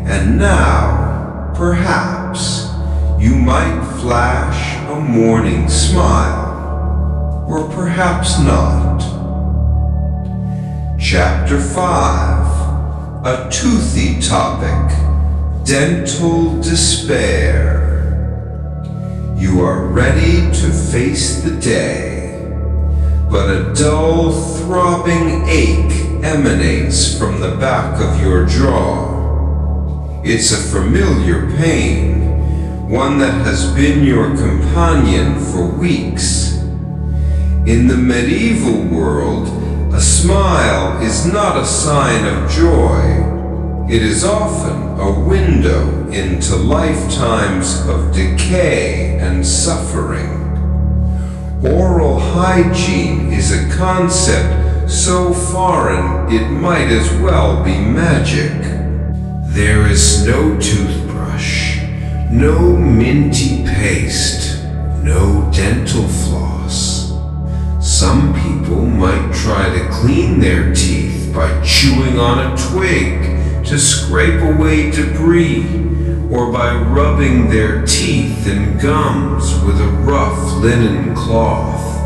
And now, perhaps, you might flash a morning smile, or perhaps not. Chapter 5, a toothy topic, dental despair. You are ready to face the day, but a dull, throbbing ache emanates from the back of your jaw. It's a familiar pain, one that has been your companion for weeks. In the medieval world, a smile is not a sign of joy. It is often a window into lifetimes of decay and suffering. Oral hygiene is a concept so foreign it might as well be magic. There is no toothbrush, no minty paste, no dental floss. Some people might try to clean their teeth by chewing on a twig to scrape away debris, or by rubbing their teeth and gums with a rough linen cloth.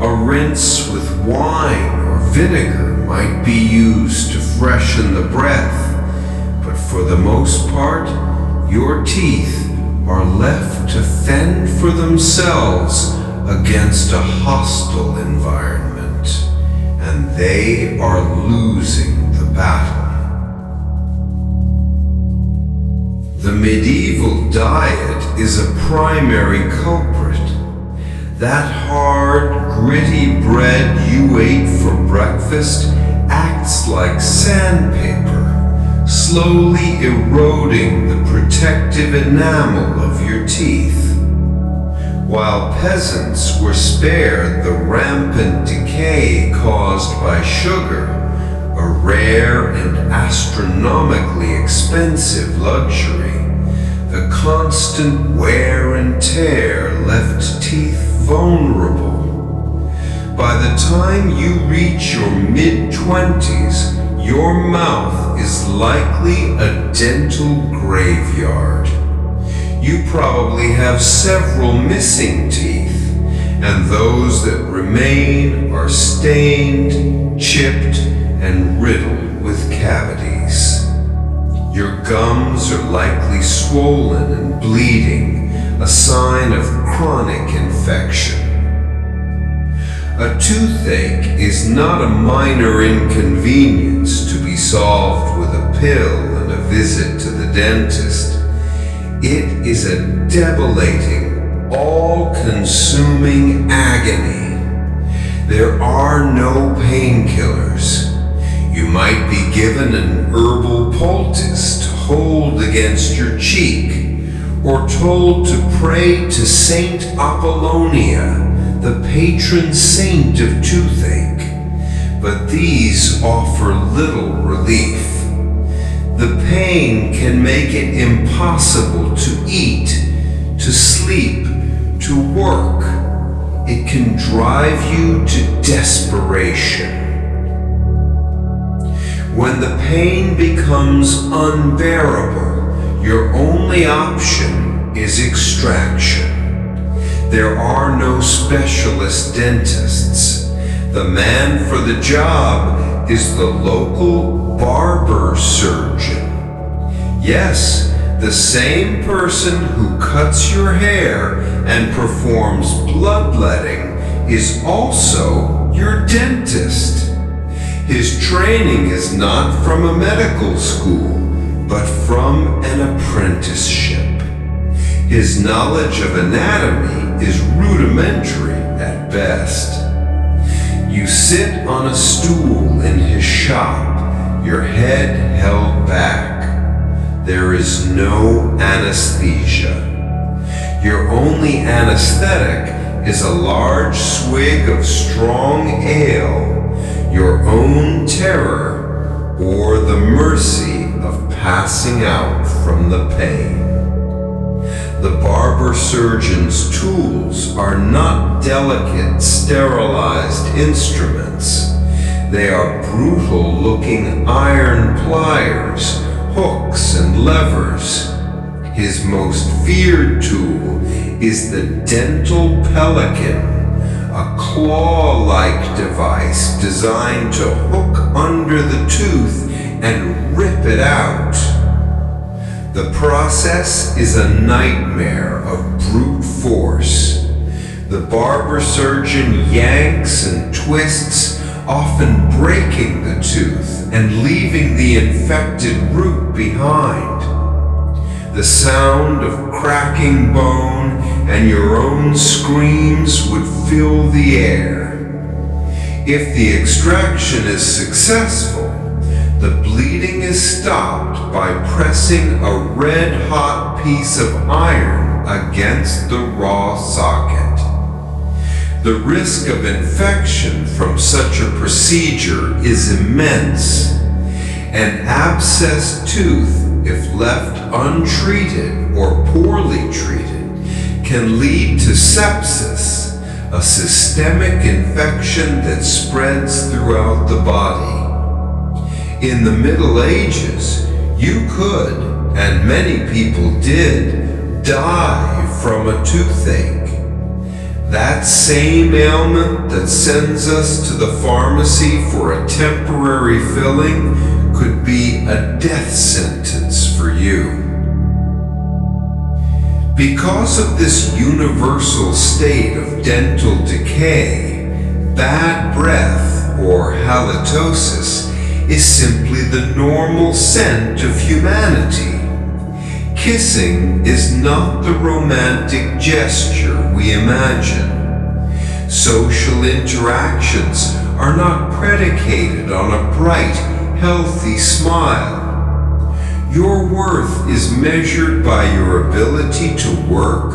A rinse with wine or vinegar might be used to freshen the breath. But for the most part, your teeth are left to fend for themselves against a hostile environment, and they are losing the battle. The medieval diet is a primary culprit. That hard, gritty bread you ate for breakfast acts like sandpaper, slowly eroding the protective enamel of your teeth. While peasants were spared the rampant decay caused by sugar, a rare and astronomically expensive luxury, the constant wear and tear left teeth vulnerable. By the time you reach your mid-20s, your mouth is likely a dental graveyard. You probably have several missing teeth, and those that remain are stained, chipped, and riddled with cavities. Your gums are likely swollen and bleeding, a sign of chronic infection. A toothache is not a minor inconvenience to be solved with a pill and a visit to the dentist. It is a debilitating, all-consuming agony. There are no painkillers. You might be given an herbal poultice to hold against your cheek, or told to pray to Saint Apollonia, the patron saint of toothache, but these offer little relief. The pain can make it impossible to eat, to sleep, to work. It can drive you to desperation. When the pain becomes unbearable, your only option is extraction. There are no specialist dentists. The man for the job is the local barber surgeon. Yes, the same person who cuts your hair and performs bloodletting is also your dentist. His training is not from a medical school, but from an apprenticeship. His knowledge of anatomy is rudimentary at best. You sit on a stool in his shop, your head held back. There is no anesthesia. Your only anesthetic is a large swig of strong ale, your own terror, or the mercy of passing out from the pain. The barber surgeon's tools are not delicate, sterilized instruments. They are brutal-looking iron pliers, hooks, and levers. His most feared tool is the dental pelican, a claw-like device designed to hook under the tooth and rip it out. The process is a nightmare of brute force. The barber surgeon yanks and twists, often breaking the tooth and leaving the infected root behind. The sound of cracking bone and your own screams would fill the air. If the extraction is successful, the bleeding is stopped by pressing a red-hot piece of iron against the raw socket. The risk of infection from such a procedure is immense. An abscessed tooth, if left untreated or poorly treated, can lead to sepsis, a systemic infection that spreads throughout the body. In the Middle Ages, you could, and many people did, die from a toothache. That same ailment that sends us to the pharmacy for a temporary filling could be a death sentence for you. Because of this universal state of dental decay, bad breath, or halitosis, is simply the normal scent of humanity. Kissing is not the romantic gesture we imagine. Social interactions are not predicated on a bright, healthy smile. Your worth is measured by your ability to work,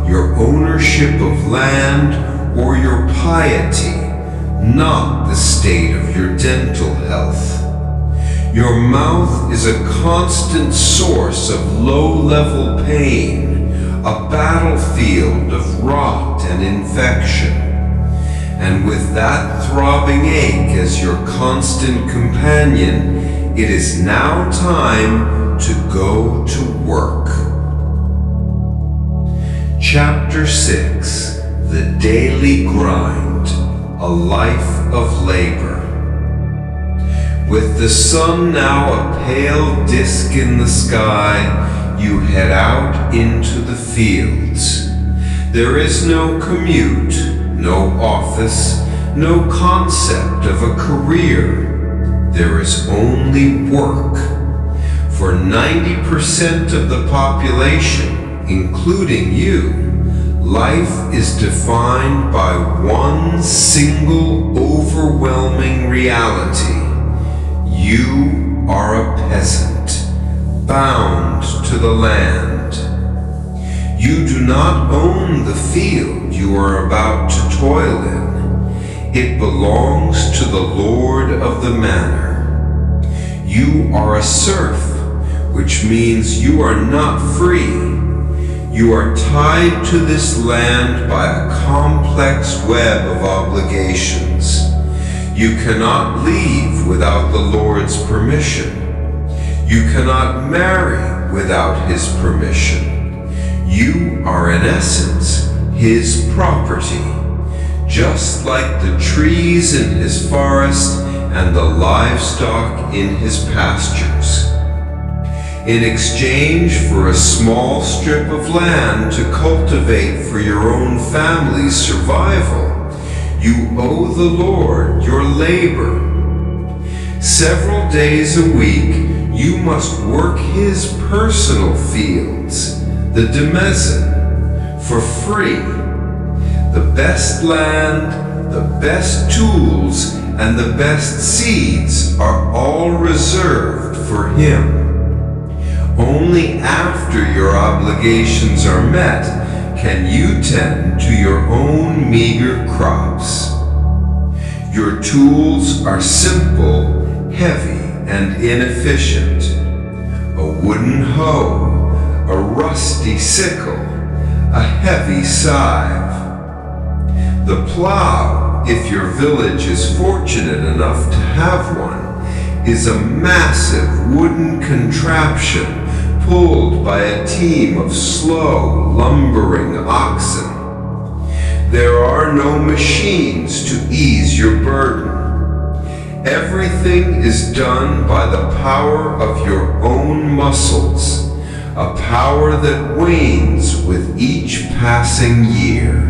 your ownership of land, or your piety, not the state of your dental health. Your mouth is a constant source of low-level pain, a battlefield of rot and infection. And with that throbbing ache as your constant companion, it is now time to go to work. Chapter 6: The Daily Grind, a Life of Labor. With the sun now a pale disk in the sky, you head out into the fields. There is no commute, no office, no concept of a career. There is only work. For 90% of the population, including you, life is defined by one single overwhelming reality. You are a peasant, bound to the land. You do not own the field you are about to toil in. It belongs to the Lord of the manor. You are a serf, which means you are not free. You are tied to this land by a complex web of obligations. You cannot leave without the Lord's permission. You cannot marry without His permission. You are in essence His property, just like the trees in His forest and the livestock in his pastures. In exchange for a small strip of land to cultivate for your own family's survival, you owe the Lord your labor. Several days a week, you must work his personal fields, the demesne, for free. The best land, the best tools, and the best seeds are all reserved for him. Only after your obligations are met can you tend to your own meager crops. Your tools are simple, heavy, and inefficient. A wooden hoe, a rusty sickle, a heavy scythe. The plow, if your village is fortunate enough to have one, is a massive wooden contraption pulled by a team of slow, lumbering oxen. There are no machines to ease your burden. Everything is done by the power of your own muscles, a power that wanes with each passing year.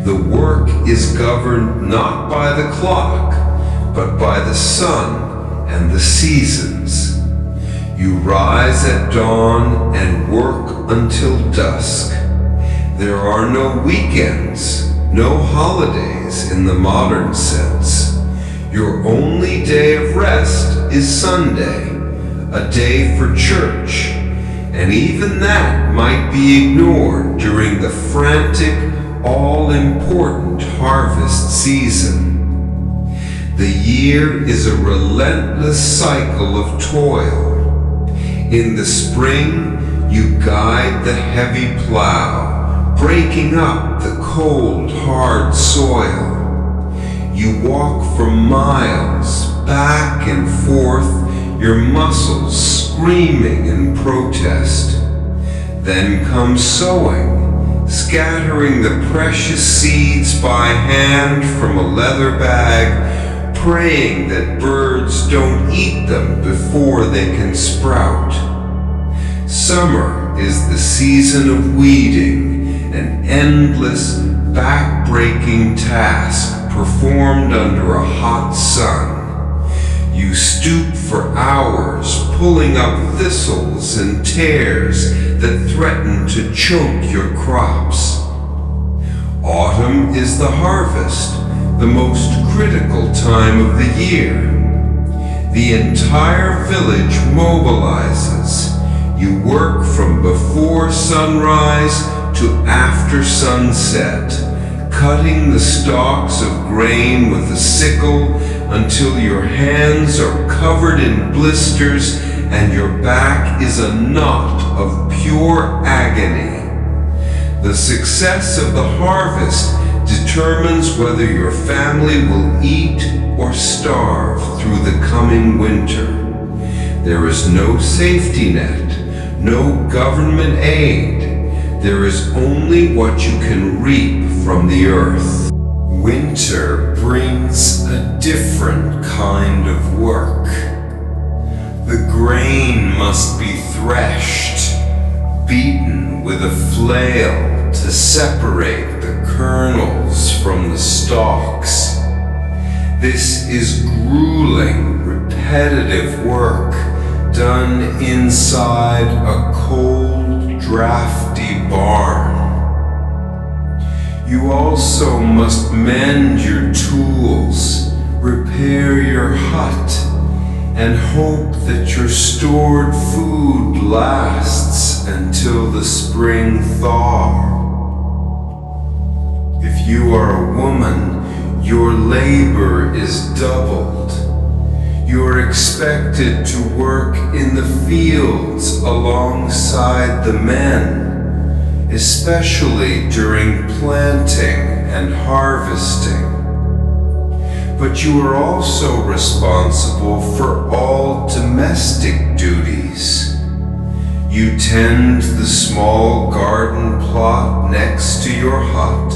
The work is governed not by the clock, but by the sun and the seasons. You rise at dawn and work until dusk. There are no weekends, no holidays in the modern sense. Your only day of rest is Sunday, a day for church, and even that might be ignored during the frantic, all-important harvest season. The year is a relentless cycle of toil. In the spring, you guide the heavy plow, breaking up the cold, hard soil. You walk for miles, back and forth, your muscles screaming in protest. Then comes sowing, scattering the precious seeds by hand from a leather bag, praying that birds don't eat them before they can sprout. Summer is the season of weeding, an endless, back-breaking task performed under a hot sun. You stoop for hours, pulling up thistles and tares that threaten to choke your crops. Autumn is the harvest, the most critical time of the year. The entire village mobilizes. You work from before sunrise to after sunset, cutting the stalks of grain with a sickle until your hands are covered in blisters and your back is a knot of pure agony. The success of the harvest determines whether your family will eat or starve through the coming winter. There is no safety net, no government aid. There is only what you can reap from the earth. Winter brings a different kind of work. The grain must be threshed, beaten with a flail to separate the kernels from the stalks. This is grueling, repetitive work done inside a cold, drafty barn. You also must mend your tools, repair your hut, and hope that your stored food lasts until the spring thaw. If you are a woman, your labor is doubled. You are expected to work in the fields alongside the men, especially during planting and harvesting. But you are also responsible for all domestic duties. You tend the small garden plot next to your hut,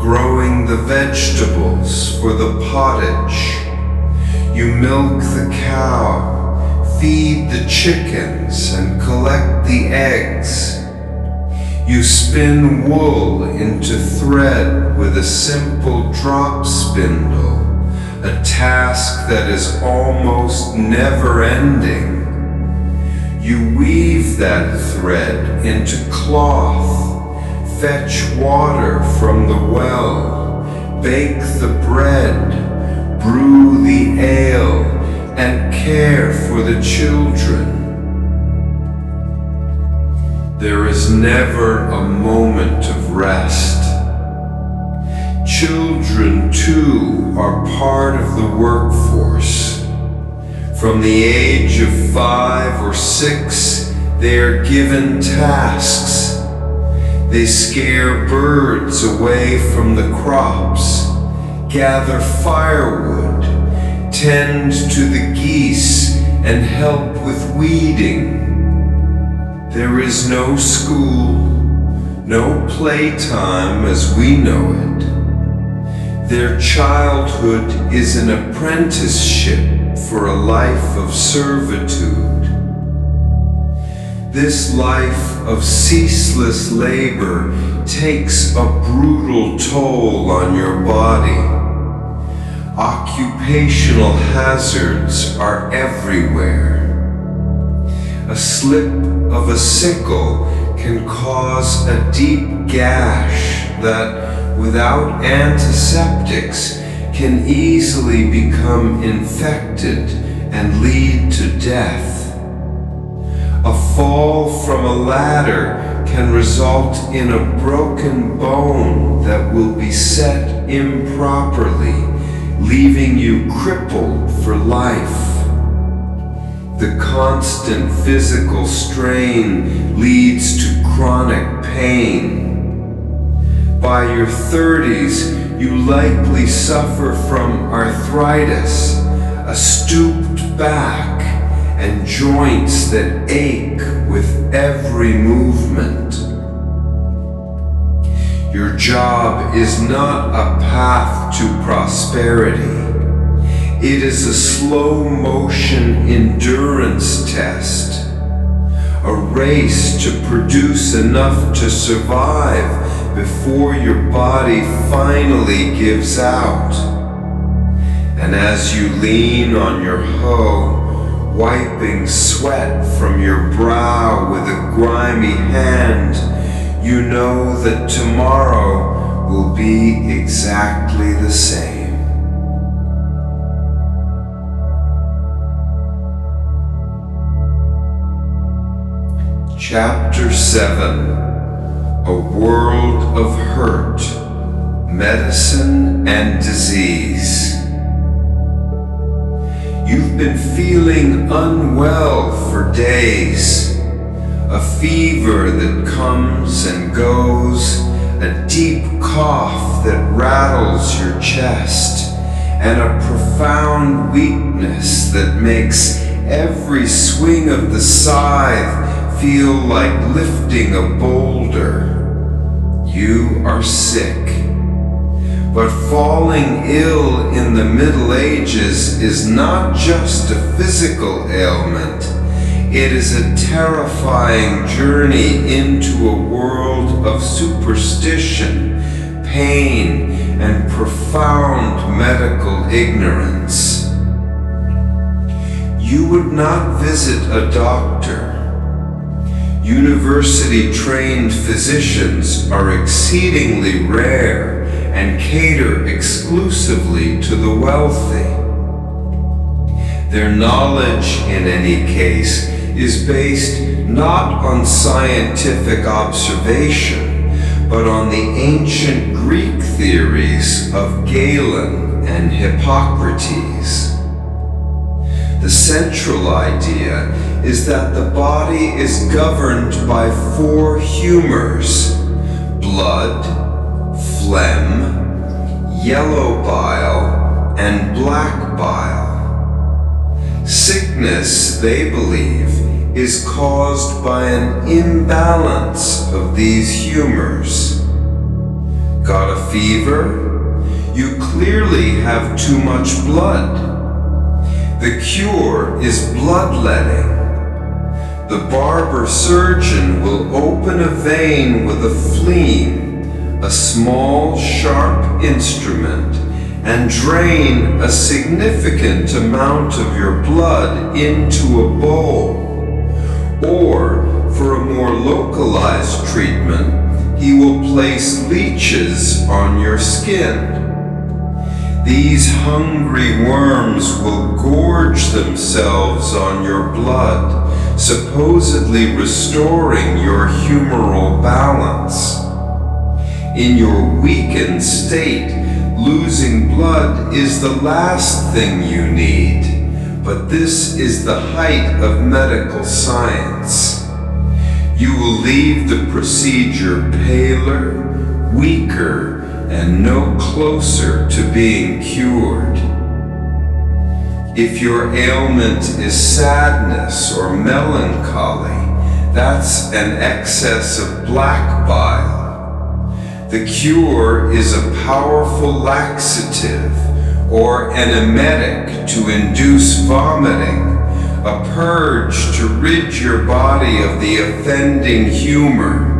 growing the vegetables for the pottage. You milk the cow, feed the chickens, and collect the eggs. You spin wool into thread with a simple drop spindle, a task that is almost never-ending. You weave that thread into cloth, fetch water from the well, bake the bread, brew the ale, and care for the children. There is never a moment of rest. Children, too, are part of the workforce. From the age of 5 or 6, they are given tasks. They scare birds away from the crops, gather firewood, tend to the geese, and help with weeding. There is no school, no playtime as we know it. Their childhood is an apprenticeship for a life of servitude. This life of ceaseless labor takes a brutal toll on your body. Occupational hazards are everywhere. A slip of a sickle can cause a deep gash that, without antiseptics, can easily become infected and lead to death. A fall from a ladder can result in a broken bone that will be set improperly, leaving you crippled for life. The constant physical strain leads to chronic pain. By your 30s, you likely suffer from arthritis, a stooped back, and joints that ache with every movement. Your job is not a path to prosperity. It is a slow-motion endurance test, a race to produce enough to survive before your body finally gives out. And as you lean on your hoe, wiping sweat from your brow with a grimy hand, you know that tomorrow will be exactly the same. Chapter 7. A World of Hurt, Medicine and Disease. You've been feeling unwell for days. A fever that comes and goes, a deep cough that rattles your chest, and a profound weakness that makes every swing of the scythe feel like lifting a boulder. You are sick. But falling ill in the Middle Ages is not just a physical ailment. It is a terrifying journey into a world of superstition, pain, and profound medical ignorance. You would not visit a doctor. University-trained physicians are exceedingly rare and cater exclusively to the wealthy. Their knowledge, in any case, is based not on scientific observation, but on the ancient Greek theories of Galen and Hippocrates. The central idea is that the body is governed by 4 humors: blood, phlegm, yellow bile, and black bile. Sickness, they believe, is caused by an imbalance of these humors. Got a fever? You clearly have too much blood. The cure is bloodletting. The barber surgeon will open a vein with a fleam, a small sharp instrument, and drain a significant amount of your blood into a bowl. Or, for a more localized treatment, he will place leeches on your skin. These hungry worms will gorge themselves on your blood, supposedly restoring your humoral balance. In your weakened state, losing blood is the last thing you need, but this is the height of medical science. You will leave the procedure paler, weaker, and no closer to being cured. If your ailment is sadness or melancholy, that's an excess of black bile. The cure is a powerful laxative or an emetic to induce vomiting, a purge to rid your body of the offending humor.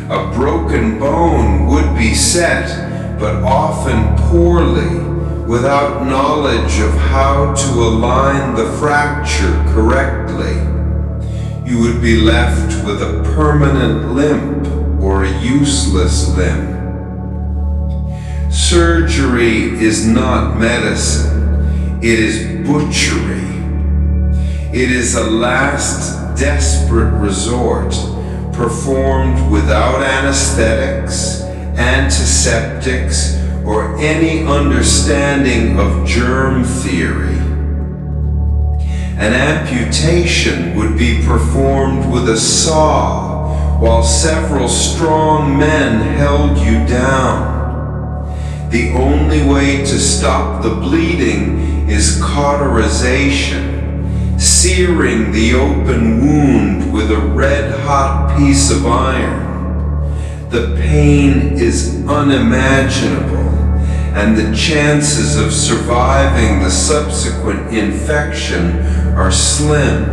A broken bone would be set, but often poorly, without knowledge of how to align the fracture correctly. You would be left with a permanent limp or a useless limb. Surgery is not medicine, it is butchery. It is a last desperate resort, performed without anesthetics, antiseptics, or any understanding of germ theory. An amputation would be performed with a saw, while several strong men held you down. The only way to stop the bleeding is cauterization, searing the open wound with a red-hot piece of iron. The pain is unimaginable, and the chances of surviving the subsequent infection are slim.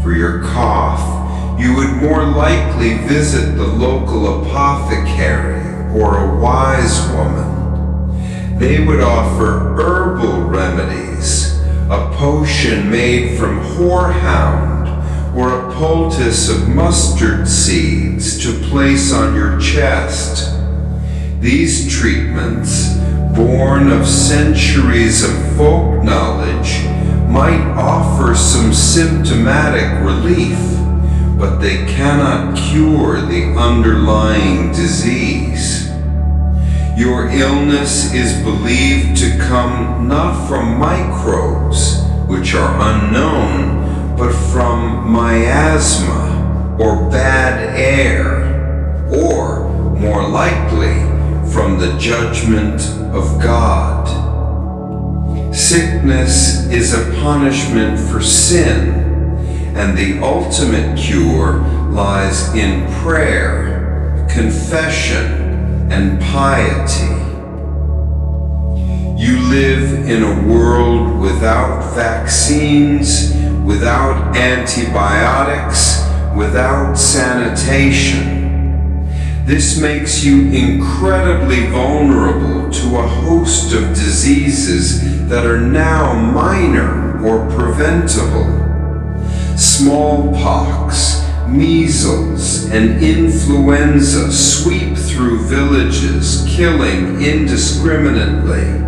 For your cough, you would more likely visit the local apothecary or a wise woman. They would offer herbal remedies, a potion made from horehound, or a poultice of mustard seeds to place on your chest. These treatments, born of centuries of folk knowledge, might offer some symptomatic relief, but they cannot cure the underlying disease. Your illness is believed to come not from microbes, which are unknown, but from miasma or bad air, or, more likely, from the judgment of God. Sickness is a punishment for sin, and the ultimate cure lies in prayer, confession, and piety. You live in a world without vaccines, without antibiotics, without sanitation. This makes you incredibly vulnerable to a host of diseases that are now minor or preventable. Smallpox, measles, and influenza sweep through villages, killing indiscriminately.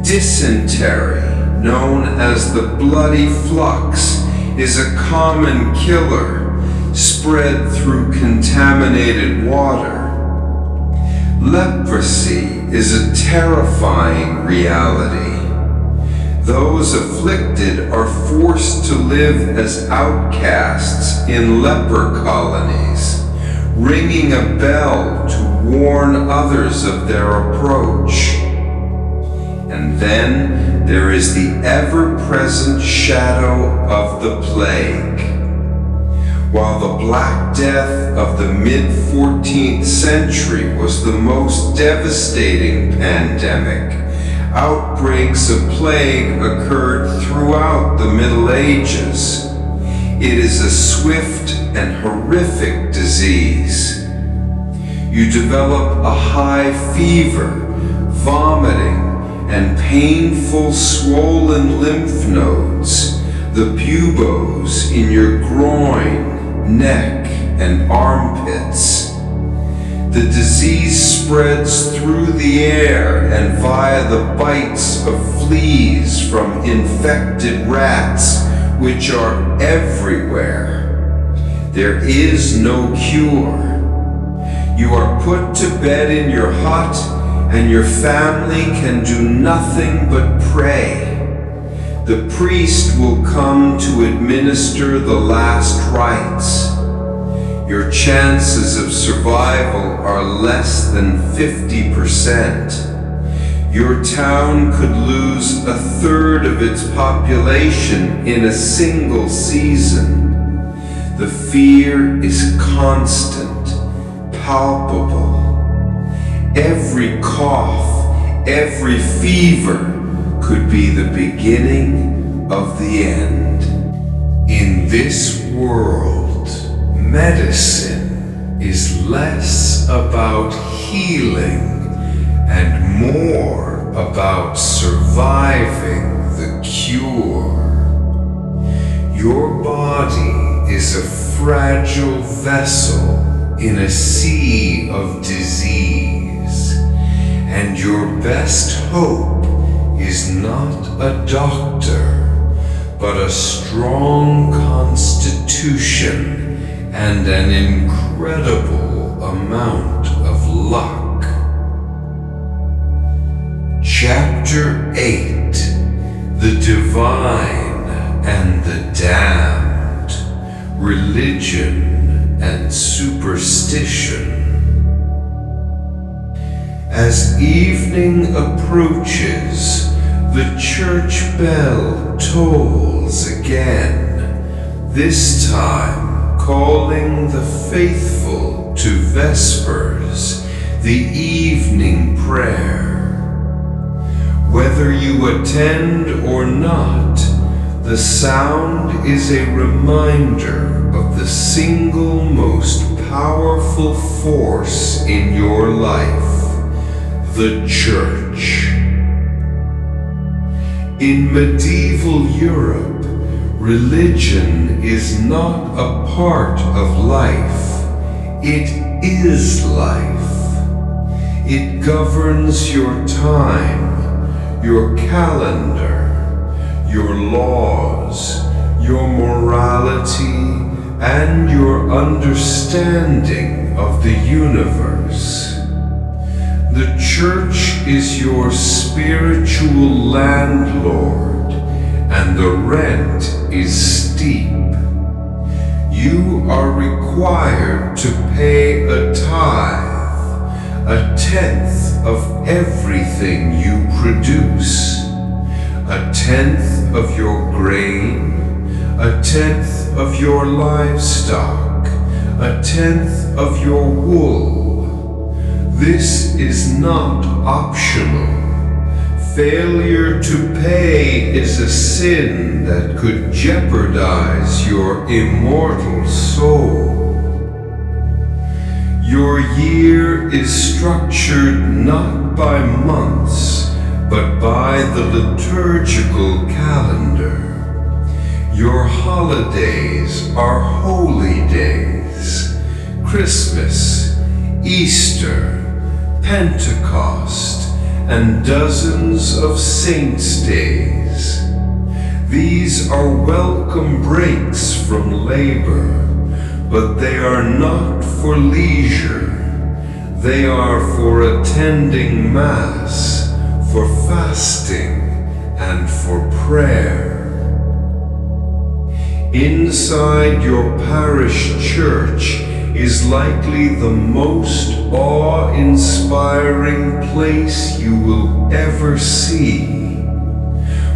Dysentery, known as the bloody flux, is a common killer, spread through contaminated water. Leprosy is a terrifying reality. Those afflicted are forced to live as outcasts in leper colonies, ringing a bell to warn others of their approach. And then there is the ever-present shadow of the plague. While the Black Death of the mid-14th century was the most devastating pandemic, outbreaks of plague occurred throughout the Middle Ages. It is a swift and horrific disease. You develop a high fever, vomiting, and painful swollen lymph nodes, the buboes in your groin, neck, and armpits. The disease spreads through the air and via the bites of fleas from infected rats, which are everywhere. There is no cure. You are put to bed in your hut, and your family can do nothing but pray. The priest will come to administer the last rites. Your chances of survival are less than 50%. Your town could lose a third of its population in a single season. The fear is constant, palpable. Every cough, every fever could be the beginning of the end. In this world, medicine is less about healing and more about surviving the cure. Your body is a fragile vessel in a sea of disease, and your best hope is not a doctor, but a strong constitution and an incredible amount of luck. Chapter 8: The Divine and the Damned, Religion and Superstition. As evening approaches, the church bell tolls again, this time calling the faithful to vespers, the evening prayer. Whether you attend or not, the sound is a reminder of the single most powerful force in your life, the church. In medieval Europe, religion is not a part of life, it is life. It governs your time, your calendar, your laws, your morality, and your understanding of the universe. The church is your spiritual landlord, and the rent is steep. You are required to pay a tithe, a tenth of everything you produce, a tenth of your grain, a tenth of your livestock, a tenth of your wool. This is not optional. Failure to pay is a sin that could jeopardize your immortal soul. Your year is structured not by months, but by the liturgical calendar. Your holidays are holy days: Christmas, Easter, Pentecost, and dozens of saints' days. These are welcome breaks from labor, but they are not for leisure. They are for attending Mass, for fasting, and for prayer. Inside your parish church is likely the most awe-inspiring place you will ever see.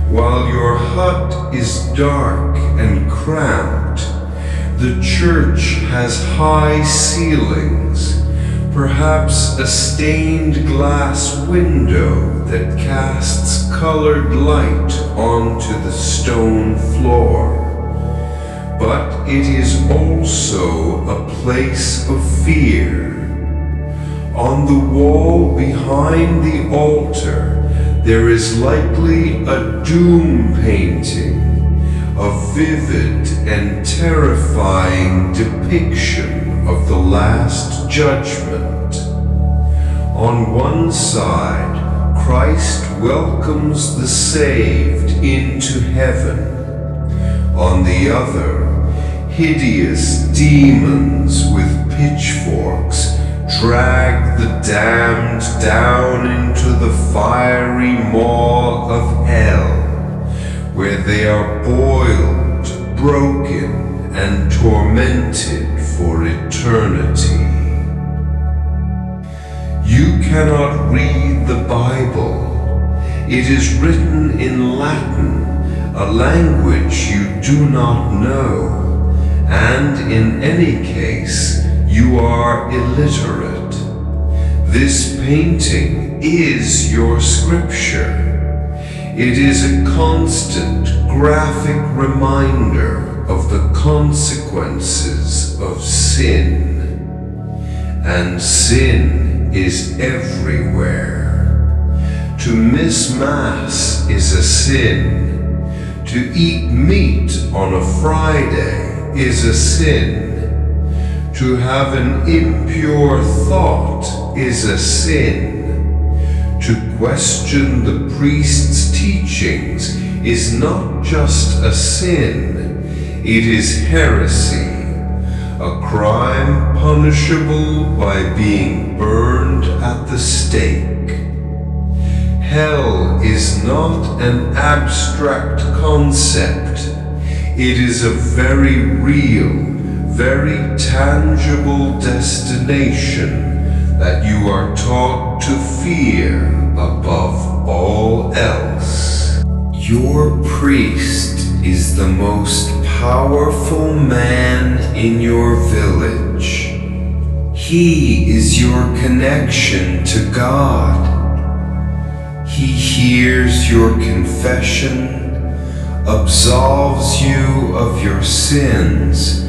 While your hut is dark and cramped, The church has high ceilings, perhaps a stained glass window that casts colored light onto the stone floor. But it is also a place of fear. On the wall behind the altar, there is likely a doom painting, a vivid and terrifying depiction of the Last Judgment. On one side, Christ welcomes the saved into heaven. On the other, hideous demons with pitchforks drag the damned down into the fiery maw of hell, where they are boiled, broken, and tormented for eternity. You cannot read the Bible. It is written in Latin, a language you do not know, and in any case, you are illiterate. This painting is your scripture. It is a constant, graphic reminder of the consequences of sin. And sin is everywhere. To miss Mass is a sin. To eat meat on a Friday is a sin. To have an impure thought is a sin. To question the priest's teachings is not just a sin, it is heresy, a crime punishable by being burned at the stake. Hell is not an abstract concept. It is a very real, very tangible destination that you are taught to fear above all else. Your priest is the most powerful man in your village. He is your connection to God. He hears your confession, absolves you of your sins,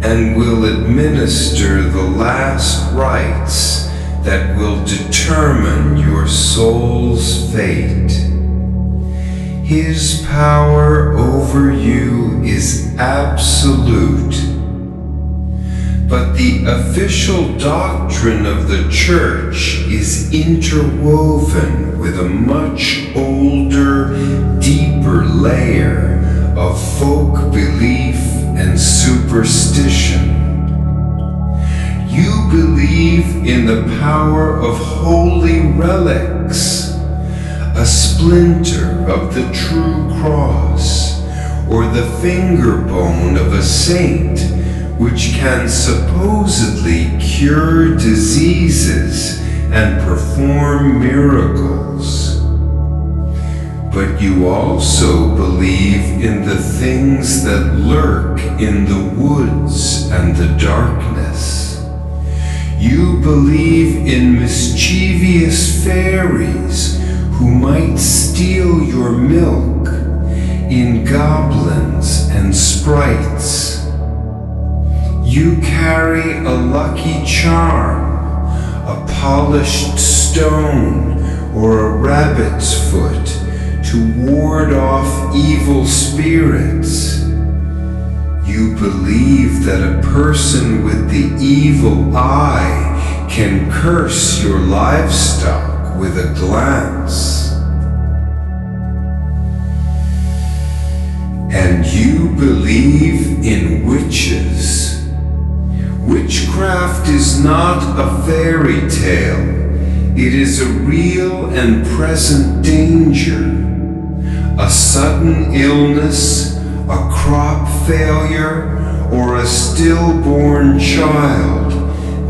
and will administer the last rites that will determine your soul's fate. His power over you is absolute. But the official doctrine of the Church is interwoven with a much older, deeper layer of folk belief and superstition. You believe in the power of holy relics, a splinter of the true cross, or the finger bone of a saint, which can supposedly cure diseases and perform miracles. But you also believe in the things that lurk in the woods and the darkness. You believe in mischievous fairies who might steal your milk, in goblins and sprites. You carry a lucky charm, a polished stone, or a rabbit's foot to ward off evil spirits. You believe that a person with the evil eye can curse your livestock with a glance. And you believe in witches. Witchcraft is not a fairy tale. It is a real and present danger. A sudden illness, a crop failure, or a stillborn child.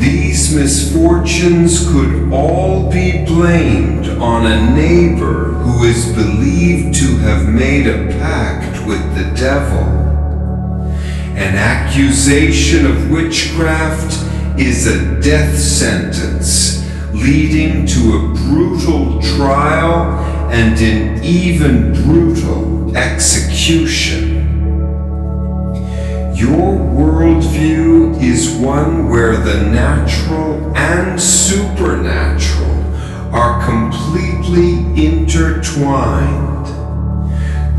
These misfortunes could all be blamed on a neighbor who is believed to have made a pact with the devil. An accusation of witchcraft is a death sentence, leading to a brutal trial and an even brutal execution. Your worldview is one where the natural and supernatural are completely intertwined.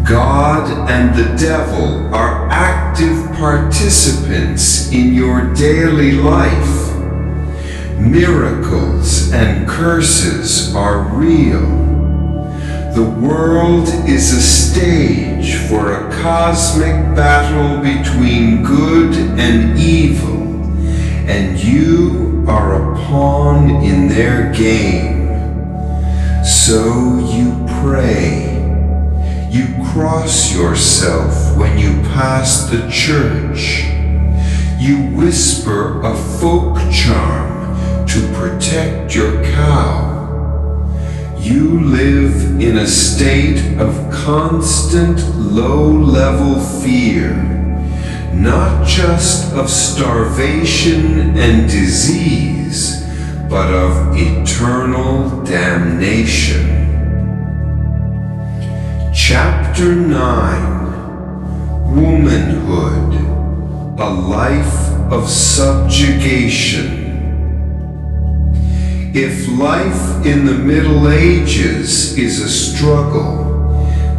God and the devil are active participants in your daily life. Miracles and curses are real. The world is a stage for a cosmic battle between good and evil, and you are a pawn in their game. So you pray. You cross yourself when you pass the church. You whisper a folk charm to protect your cow. You live in a state of constant low-level fear, not just of starvation and disease, but of eternal damnation. Chapter 9, Womanhood, a Life of Subjugation. If life in the Middle Ages is a struggle,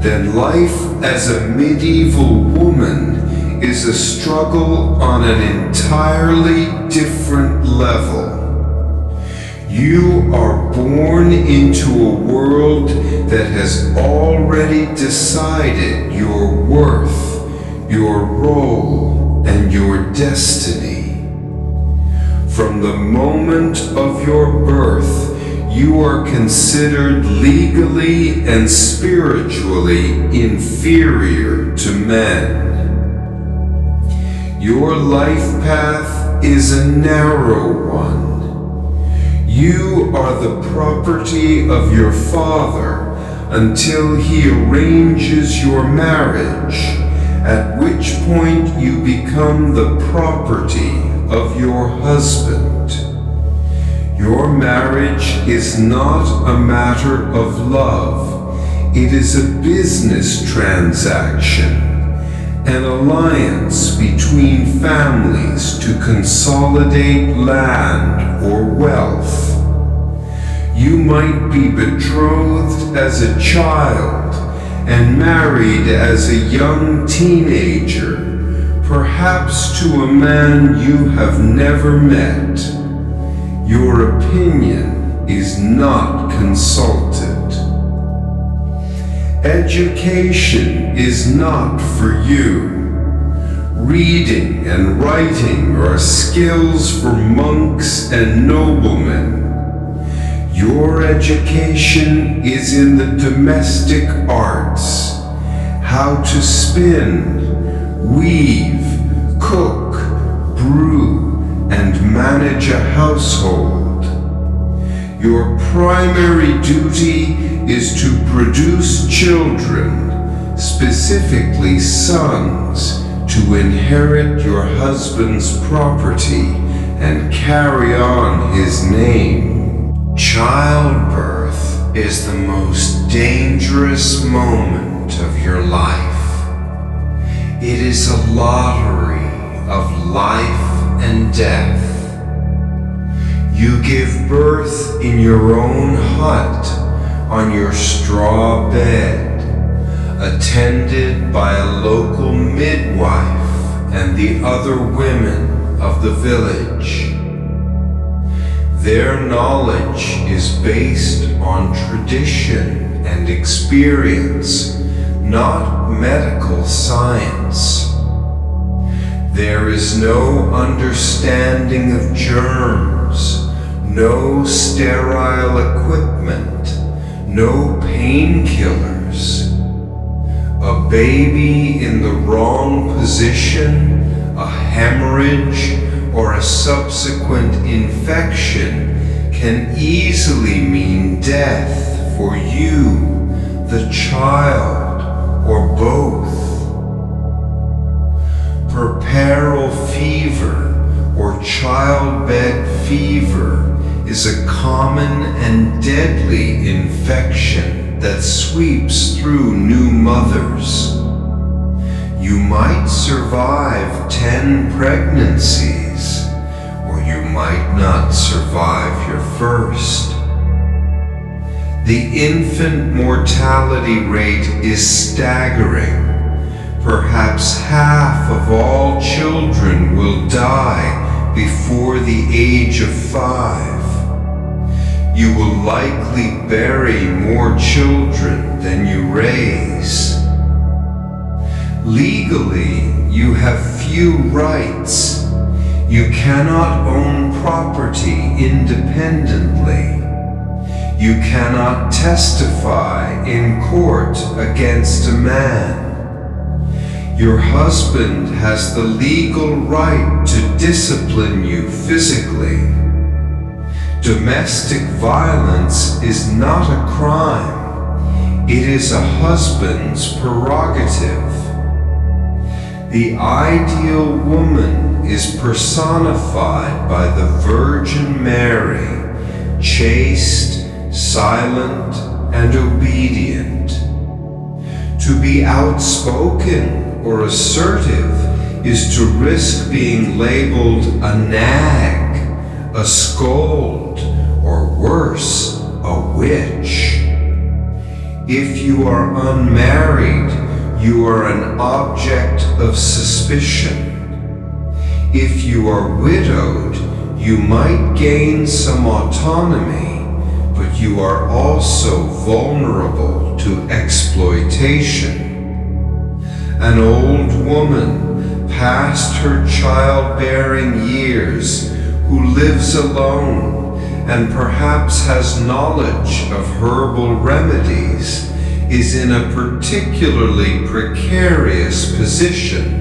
then life as a medieval woman is a struggle on an entirely different level. You are born into a world that has already decided your worth, your role, and your destiny. From the moment of your birth, you are considered legally and spiritually inferior to men. Your life path is a narrow one. You are the property of your father until he arranges your marriage, at which point you become the property of your husband. Your marriage is not a matter of love. It is a business transaction, an alliance between families to consolidate land or wealth. You might be betrothed as a child and married as a young teenager, perhaps to a man you have never met. Your opinion is not consulted. Education is not for you. Reading and writing are skills for monks and noblemen. Your education is in the domestic arts, how to spin, weave, cook, brew, and manage a household. Your primary duty is to produce children, specifically sons, to inherit your husband's property and carry on his name. Childbirth is the most dangerous moment of your life. It is a lottery of life and death. You give birth in your own hut, on your straw bed, attended by a local midwife and the other women of the village. Their knowledge is based on tradition and experience, not medical science. There is no understanding of germs, no sterile equipment, no painkillers. A baby in the wrong position, a hemorrhage, or a subsequent infection can easily mean death for you, the child, or both. Prepare is a common and deadly infection that sweeps through new mothers. You might survive 10 pregnancies, or you might not survive your first. The infant mortality rate is staggering. Perhaps half of all children will die before the age of 5. You will likely bury more children than you raise. Legally, you have few rights. You cannot own property independently. You cannot testify in court against a man. Your husband has the legal right to discipline you physically. Domestic violence is not a crime. It is a husband's prerogative. The ideal woman is personified by the Virgin Mary, chaste, silent, and obedient. To be outspoken or assertive is to risk being labeled a nag, a scold, or worse, a witch. If you are unmarried, you are an object of suspicion. If you are widowed, you might gain some autonomy, but you are also vulnerable to exploitation. An old woman, past her childbearing years, who lives alone and perhaps has knowledge of herbal remedies, is in a particularly precarious position.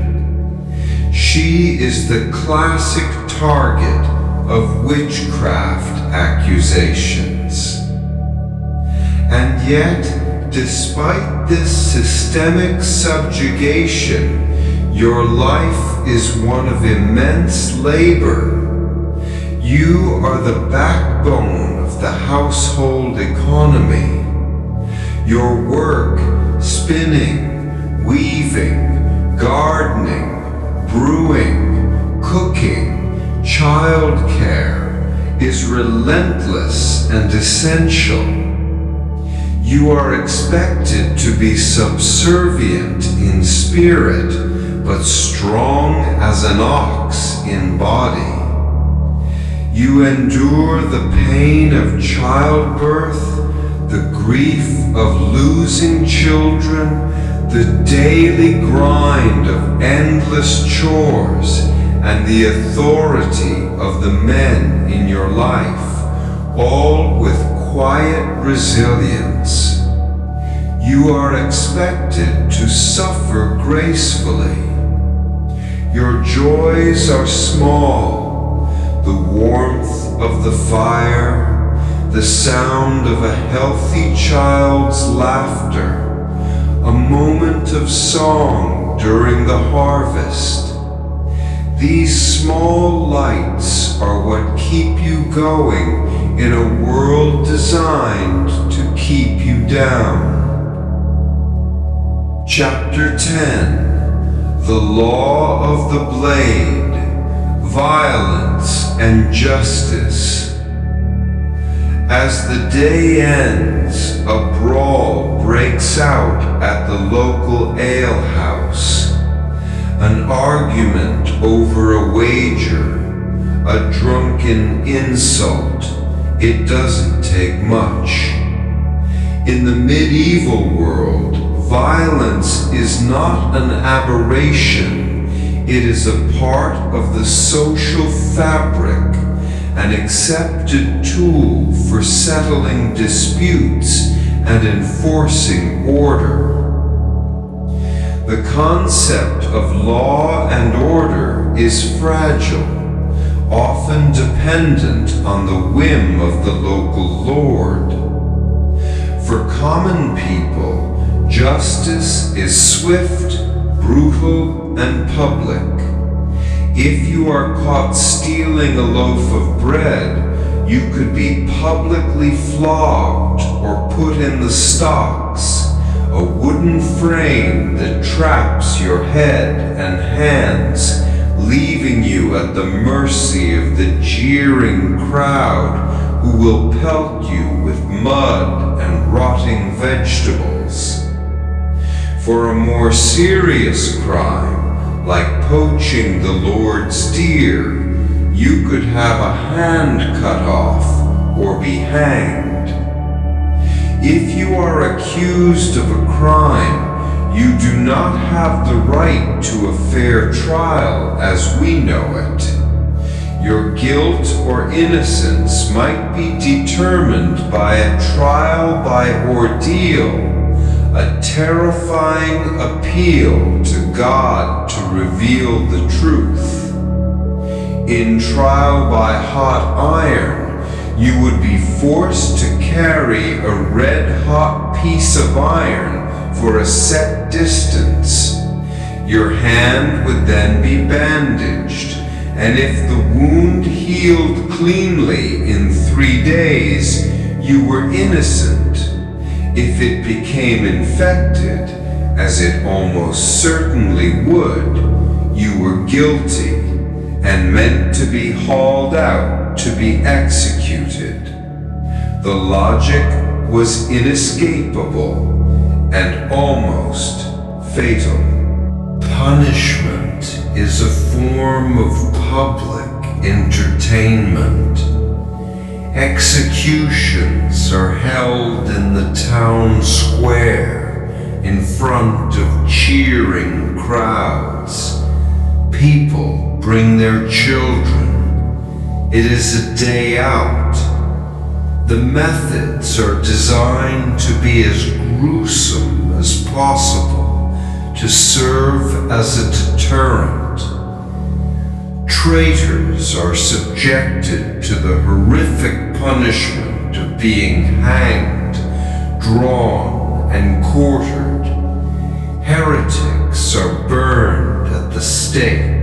She is the classic target of witchcraft accusations. And yet, despite this systemic subjugation, your life is one of immense labor. You are the backbone of the household economy. Your work, spinning, weaving, gardening, brewing, cooking, childcare, is relentless and essential. You are expected to be subservient in spirit, but strong as an ox in body. You endure the pain of childbirth, the grief of losing children, the daily grind of endless chores, and the authority of the men in your life, all with quiet resilience. You are expected to suffer gracefully. Your joys are small, the warmth of the fire, the sound of a healthy child's laughter, a moment of song during the harvest. These small lights are what keep you going in a world designed to keep you down. Chapter 10: The Law of the Blade, Violence and Justice. As the day ends, a brawl breaks out at the local alehouse. An argument over a wager, a drunken insult. It doesn't take much. In the medieval world, violence is not an aberration. It is a part of the social fabric, an accepted tool for settling disputes and enforcing order. The concept of law and order is fragile, often dependent on the whim of the local lord. For common people, justice is swift, brutal, and public. If you are caught stealing a loaf of bread, you could be publicly flogged or put in the stocks, a wooden frame that traps your head and hands, leaving you at the mercy of the jeering crowd who will pelt you with mud and rotting vegetables. For a more serious crime, like poaching the Lord's deer, you could have a hand cut off or be hanged. If you are accused of a crime, you do not have the right to a fair trial as we know it. Your guilt or innocence might be determined by a trial by ordeal, a terrifying appeal to God to reveal the truth. In trial by hot iron, you would be forced to carry a red-hot piece of iron for a set distance. Your hand would then be bandaged, and if the wound healed cleanly in 3 days, you were innocent. If it became infected, as it almost certainly would, you were guilty and meant to be hauled out to be executed. The logic was inescapable and almost fatal. Punishment is a form of public entertainment. Executions are held in the town square in front of cheering crowds. People bring their children. It is a day out. The methods are designed to be as gruesome as possible, to serve as a deterrent. Traitors are subjected to the horrific punishment of being hanged, drawn, and quartered. Heretics are burned at the stake.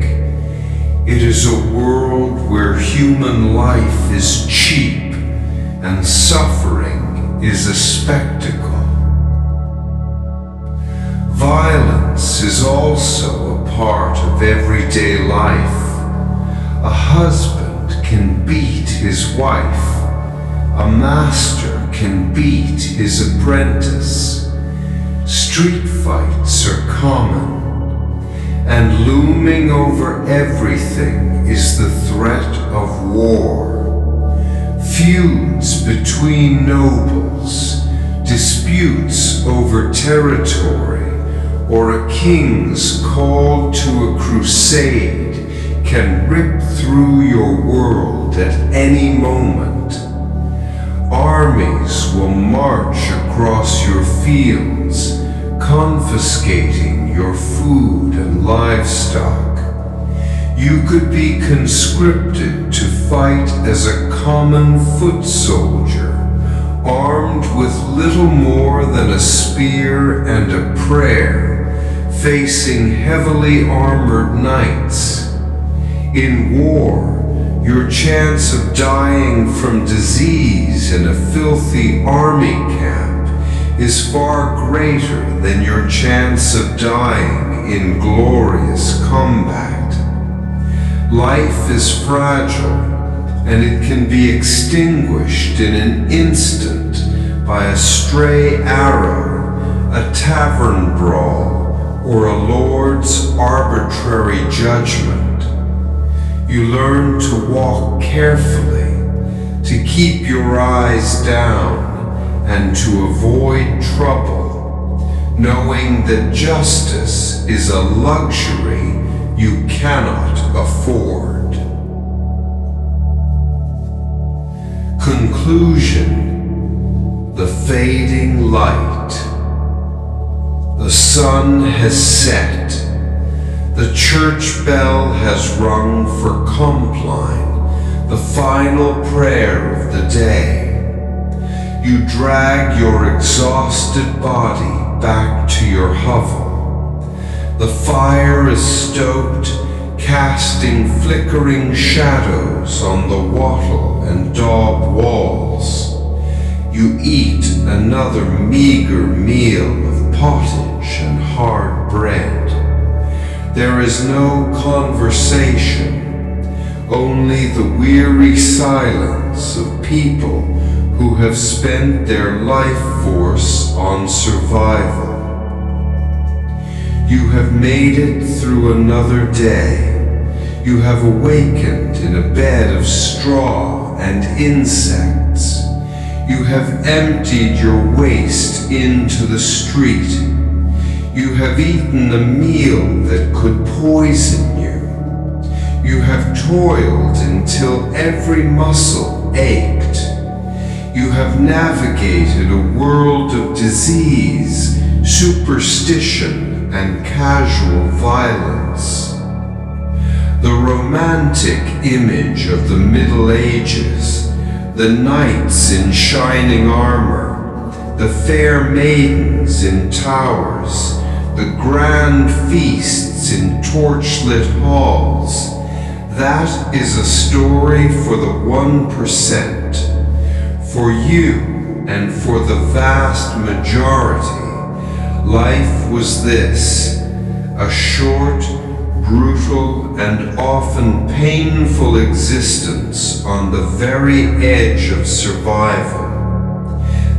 It is a world where human life is cheap and suffering is a spectacle. Violence is also a part of everyday life. A husband can beat his wife. A master can beat his apprentice. Street fights are common. And looming over everything is the threat of war. Feuds between nobles, disputes over territory, or a king's call to a crusade can rip through your world at any moment. Armies will march across your fields, confiscating your food and livestock. You could be conscripted to fight as a common foot soldier, armed with little more than a spear and a prayer, facing heavily armored knights. In war, your chance of dying from disease in a filthy army camp is far greater than your chance of dying in glorious combat. Life is fragile, and it can be extinguished in an instant by a stray arrow, a tavern brawl, or a lord's arbitrary judgment. You learn to walk carefully, to keep your eyes down, and to avoid trouble, knowing that justice is a luxury you cannot afford. Conclusion: the fading light. The sun has set. The church bell has rung for Compline, the final prayer of the day. You drag your exhausted body back to your hovel. The fire is stoked, casting flickering shadows on the wattle and daub walls. You eat another meager meal of pottage and hard bread. There is no conversation, only the weary silence of people who have spent their life force on survival. You have made it through another day. You have awakened in a bed of straw and insects. You have emptied your waste into the street. You have eaten a meal that could poison you. You have toiled until every muscle ached. You have navigated a world of disease, superstition, and casual violence. The romantic image of the Middle Ages, the knights in shining armor, the fair maidens in towers, the grand feasts in torchlit halls, that is a story for the 1%. For you and for the vast majority, life was this, a short, brutal, and often painful existence on the very edge of survival.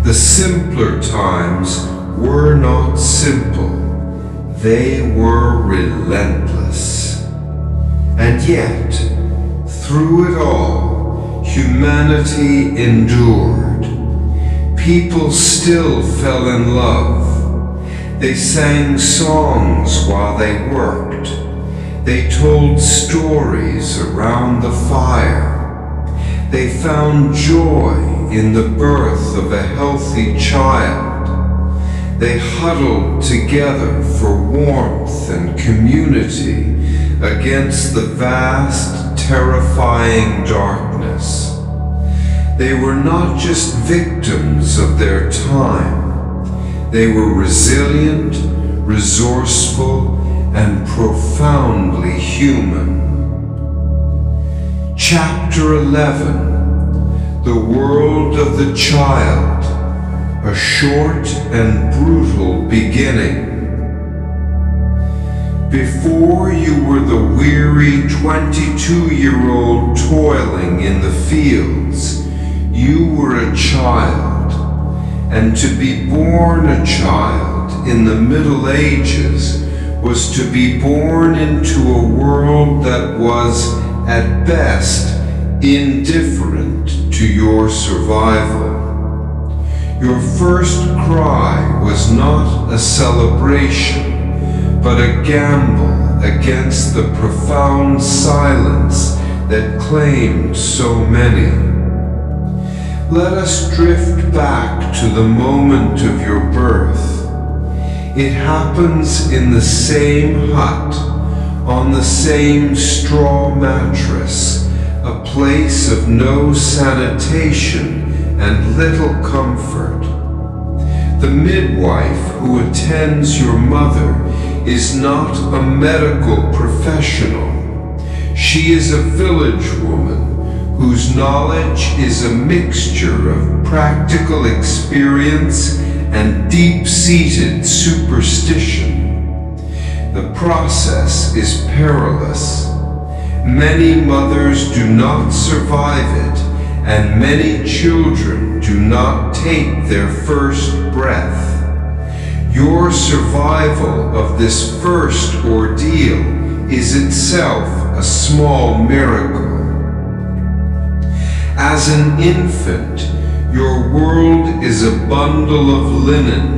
The simpler times were not simple, they were relentless. And yet, through it all, humanity endured. People still fell in love. They sang songs while they worked. They told stories around the fire. They found joy in the birth of a healthy child. They huddled together for warmth and community against the vast, terrifying darkness. They were not just victims of their time. They were resilient, resourceful, and profoundly human. Chapter 11, The World of the Child, a short and brutal beginning. Before you were the weary 22-year-old toiling in the fields, you were a child, and to be born a child in the Middle Ages was to be born into a world that was, at best, indifferent to your survival. Your first cry was not a celebration, but a gamble against the profound silence that claimed so many. Let us drift back to the moment of your birth. It happens in the same hut, on the same straw mattress, a place of no sanitation and little comfort. The midwife who attends your mother is not a medical professional. She is a village woman whose knowledge is a mixture of practical experience and deep-seated superstition. The process is perilous. Many mothers do not survive it, and many children do not take their first breath. Your survival of this first ordeal is itself a small miracle. As an infant, your world is a bundle of linen.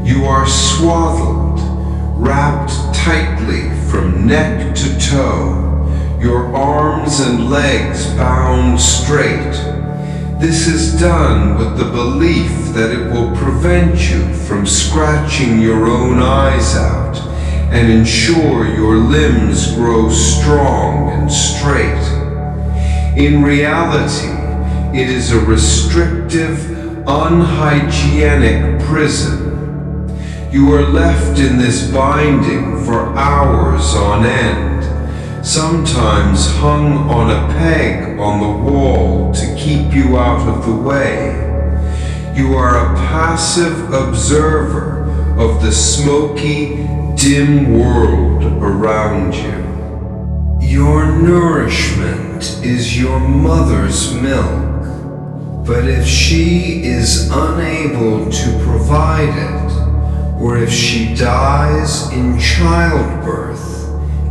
You are swaddled, wrapped tightly from neck to toe, your arms and legs bound straight. This is done with the belief that it will prevent you from scratching your own eyes out and ensure your limbs grow strong and straight. In reality, it is a restrictive, unhygienic prison. You are left in this binding for hours on end, sometimes hung on a peg on the wall to keep you out of the way. You are a passive observer of the smoky, dim world around you. Your nourishment is your mother's milk, but if she is unable to provide it, or if she dies in childbirth,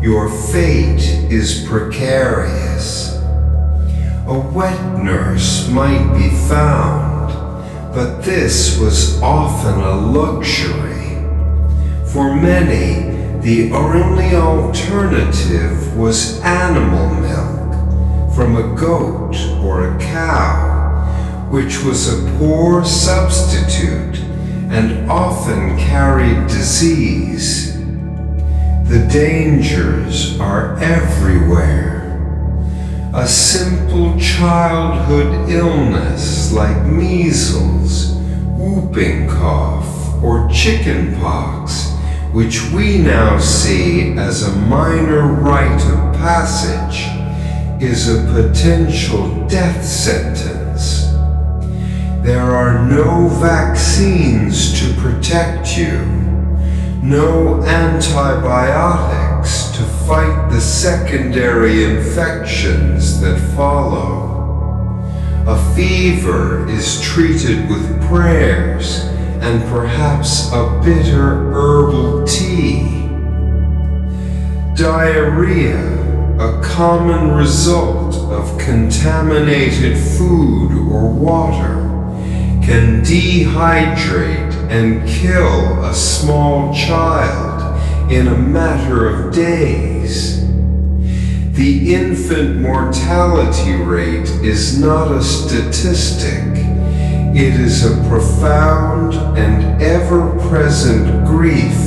your fate is precarious. A wet nurse might be found, but this was often a luxury. For many, the only alternative was animal milk from a goat or a cow, which was a poor substitute and often carried disease. The dangers are everywhere. A simple childhood illness like measles, whooping cough, or chicken pox, which we now see as a minor rite of passage, is a potential death sentence. There are no vaccines to protect you, no antibiotics to fight the secondary infections that follow. A fever is treated with prayers and perhaps a bitter herbal tea. Diarrhea, a common result of contaminated food or water, can dehydrate and kill a small child in a matter of days. The infant mortality rate is not a statistic. It is a profound and ever-present grief.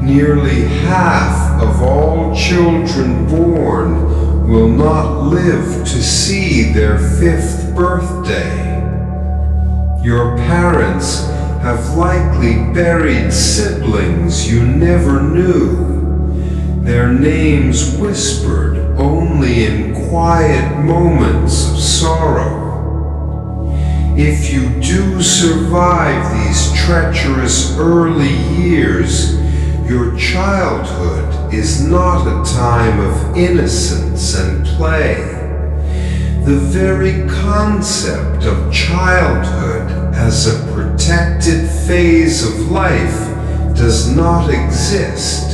Nearly half of all children born will not live to see their 5th birthday. Your parents have likely buried siblings you never knew, their names whispered only in quiet moments of sorrow. If you do survive these treacherous early years, your childhood is not a time of innocence and play. The very concept of childhood as a protected phase of life does not exist.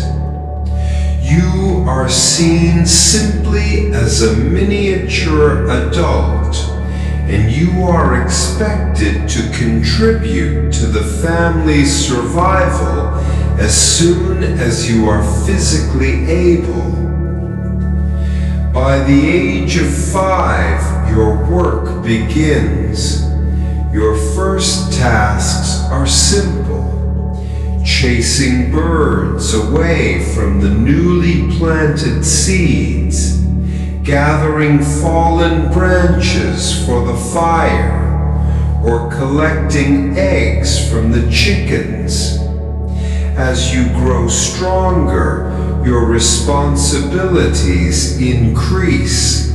You are seen simply as a miniature adult, and you are expected to contribute to the family's survival as soon as you are physically able. By the age of 5, your work begins. Your first tasks are simple: chasing birds away from the newly planted seeds, gathering fallen branches for the fire, or collecting eggs from the chickens. As you grow stronger, your responsibilities increase.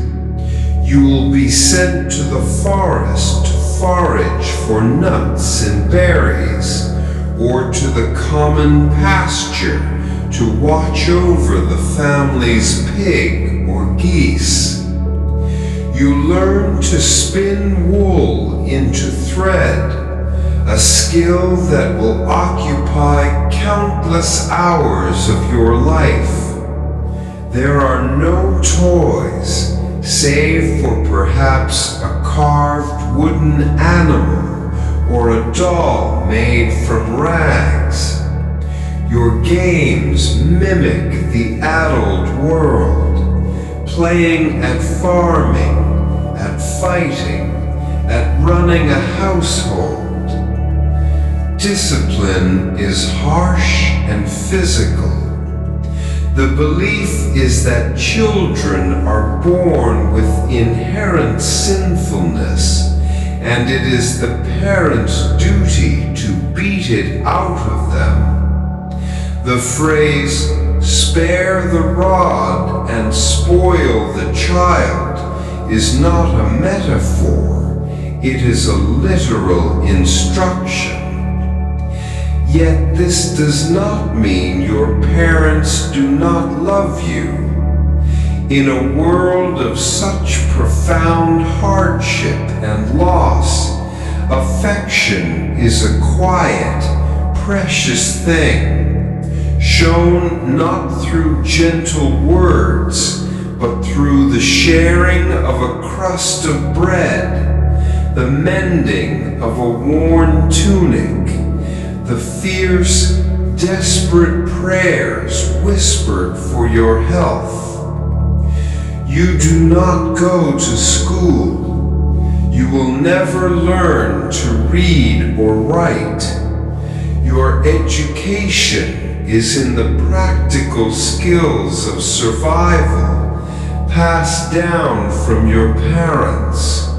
You will be sent to the forest to forage for nuts and berries, or to the common pasture to watch over the family's pig or geese. You learn to spin wool into thread, a skill that will occupy countless hours of your life. There are no toys, save for perhaps a carved wooden animal or a doll made from rags. Your games mimic the adult world, playing at farming, at fighting, at running a household. Discipline is harsh and physical. The belief is that children are born with inherent sinfulness, and it is the parent's duty to beat it out of them. The phrase, "spare the rod and spoil the child," is not a metaphor, it is a literal instruction. Yet this does not mean your parents do not love you. In a world of such profound hardship and loss, affection is a quiet, precious thing, shown not through gentle words, but through the sharing of a crust of bread, the mending of a worn tunic, the fierce, desperate prayers whispered for your health. You do not go to school. You will never learn to read or write. Your education is in the practical skills of survival passed down from your parents.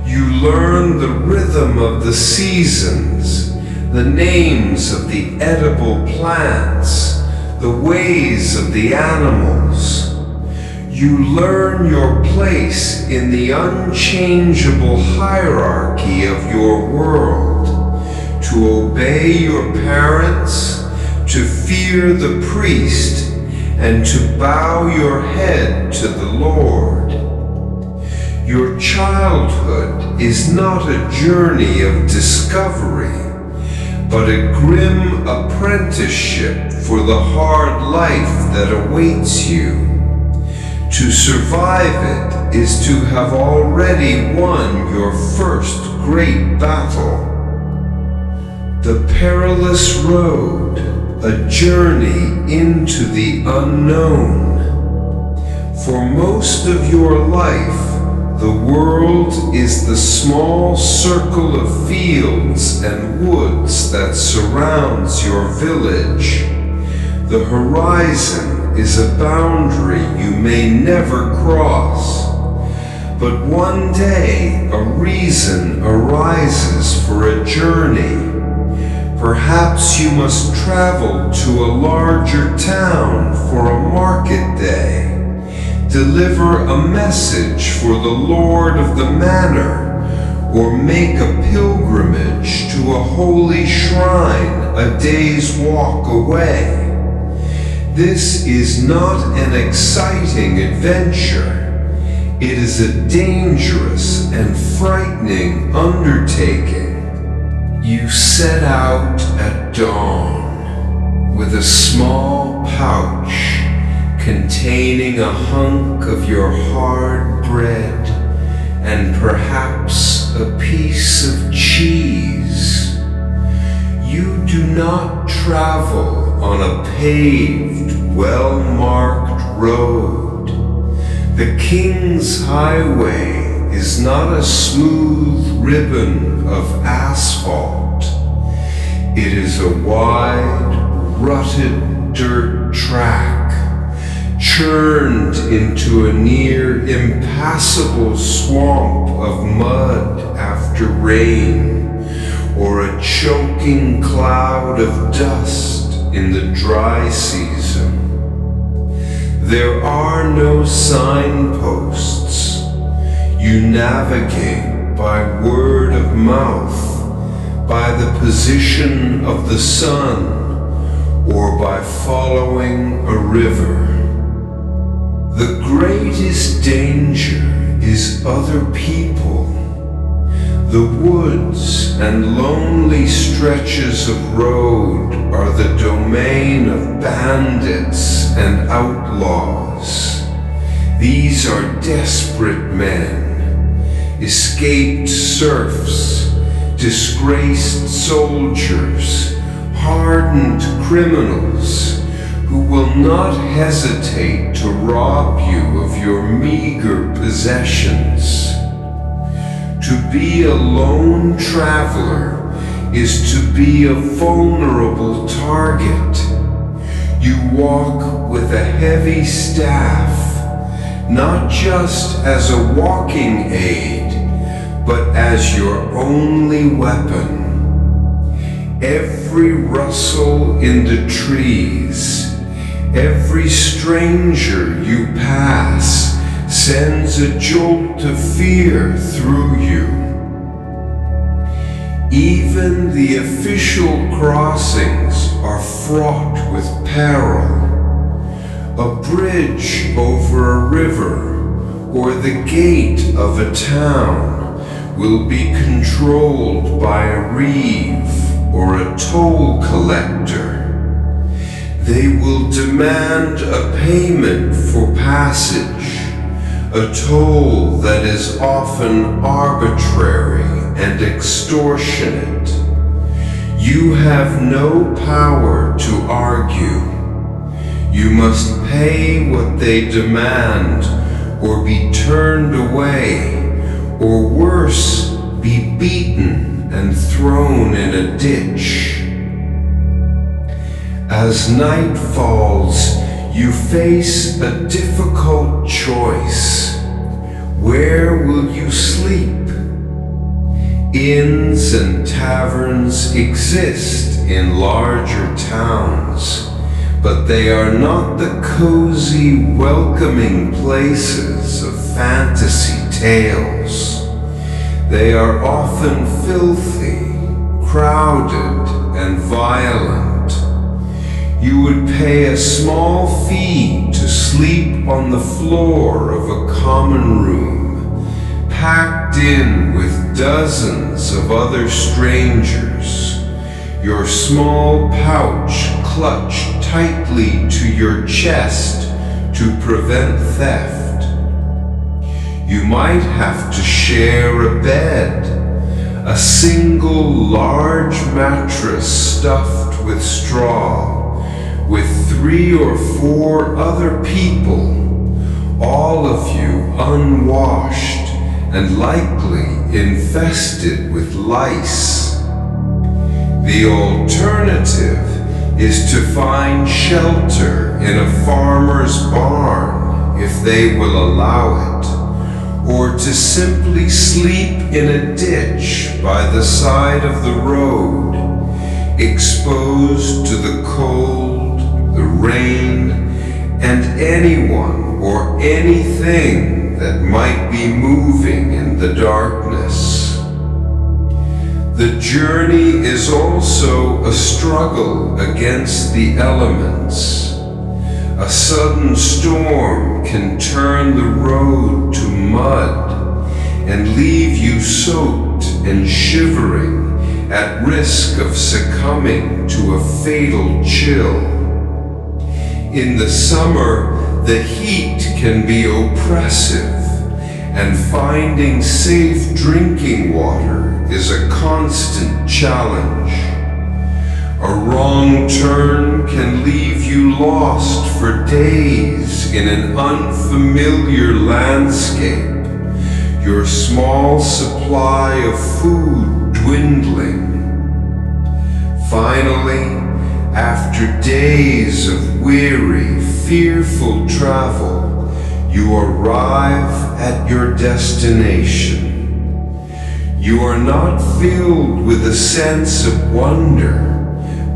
You learn the rhythm of the seasons, the names of the edible plants, the ways of the animals. You learn your place in the unchangeable hierarchy of your world, to obey your parents, to fear the priest, and to bow your head to the Lord. Your childhood is not a journey of discovery, but a grim apprenticeship for the hard life that awaits you. To survive it is to have already won your first great battle. The perilous road, a journey into the unknown. For most of your life, the world is the small circle of fields and woods that surrounds your village. The horizon is a boundary you may never cross. But one day a reason arises for a journey. Perhaps you must travel to a larger town for a market day, deliver a message for the lord of the manor, or make a pilgrimage to a holy shrine a day's walk away. This is not an exciting adventure. It is a dangerous and frightening undertaking. You set out at dawn with a small pouch containing a hunk of your hard bread and perhaps a piece of cheese. You do not travel on a paved, well-marked road. The King's Highway is not a smooth ribbon of asphalt. It is a wide, rutted dirt track, churned into a near impassable swamp of mud after rain, or a choking cloud of dust in the dry season. There are no signposts. You navigate by word of mouth, by the position of the sun, or by following a river. The greatest danger is other people. The woods and lonely stretches of road are the domain of bandits and outlaws. These are desperate men, escaped serfs, disgraced soldiers, hardened criminals who will not hesitate to rob you of your meager possessions. To be a lone traveler is to be a vulnerable target. You walk with a heavy staff, not just as a walking aid, but as your only weapon. Every rustle in the trees, every stranger you pass sends a jolt of fear through you. Even the official crossings are fraught with peril. A bridge over a river or the gate of a town will be controlled by a reeve or a toll collector. They will demand a payment for passage, a toll that is often arbitrary and extortionate. You have no power to argue. You must pay what they demand, or be turned away, or worse, be beaten and thrown in a ditch. As night falls, you face a difficult choice. Where will you sleep? Inns and taverns exist in larger towns, but they are not the cozy, welcoming places of fantasy tales. They are often filthy, crowded, and violent. You would pay a small fee to sleep on the floor of a common room, packed in with dozens of other strangers, your small pouch clutched tightly to your chest to prevent theft. You might have to share a bed, a single large mattress stuffed with straw, with 3 or 4 other people, all of you unwashed and likely infested with lice. The alternative is to find shelter in a farmer's barn if they will allow it, or to simply sleep in a ditch by the side of the road, exposed to the cold, the rain, and anyone or anything that might be moving in the darkness. The journey is also a struggle against the elements. A sudden storm can turn the road to mud and leave you soaked and shivering, at risk of succumbing to a fatal chill. In the summer, the heat can be oppressive, and finding safe drinking water is a constant challenge. A wrong turn can leave you lost for days in an unfamiliar landscape, your small supply of food dwindling. Finally, after days of weary, fearful travel, you arrive at your destination. You are not filled with a sense of wonder,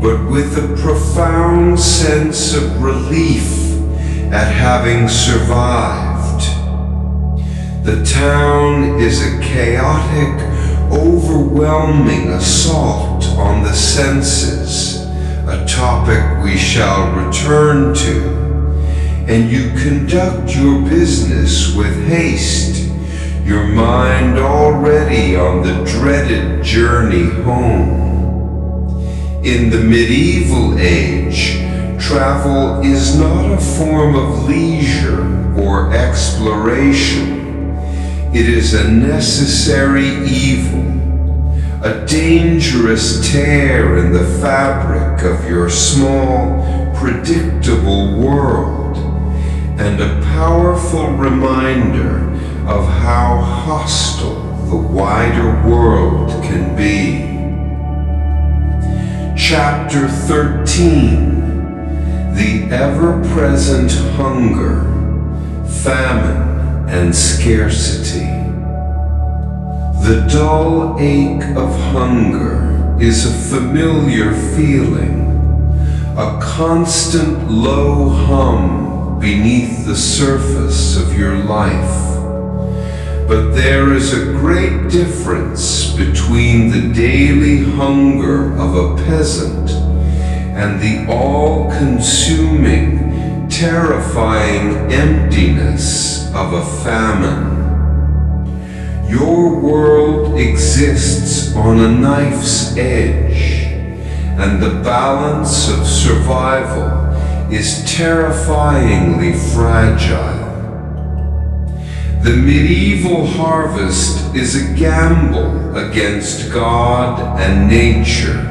but with a profound sense of relief at having survived. The town is a chaotic, overwhelming assault on the senses, a topic we shall return to, and you conduct your business with haste, your mind already on the dreaded journey home. In the medieval age, travel is not a form of leisure or exploration. It is a necessary evil, a dangerous tear in the fabric of your small, predictable world, and a powerful reminder of how hostile the wider world can be. Chapter 13, The Ever-Present Hunger, Famine, and Scarcity. The dull ache of hunger is a familiar feeling, a constant low hum beneath the surface of your life. But there is a great difference between the daily hunger of a peasant and the all-consuming, terrifying emptiness of a famine. Your world exists on a knife's edge, and the balance of survival is terrifyingly fragile. The medieval harvest is a gamble against God and nature.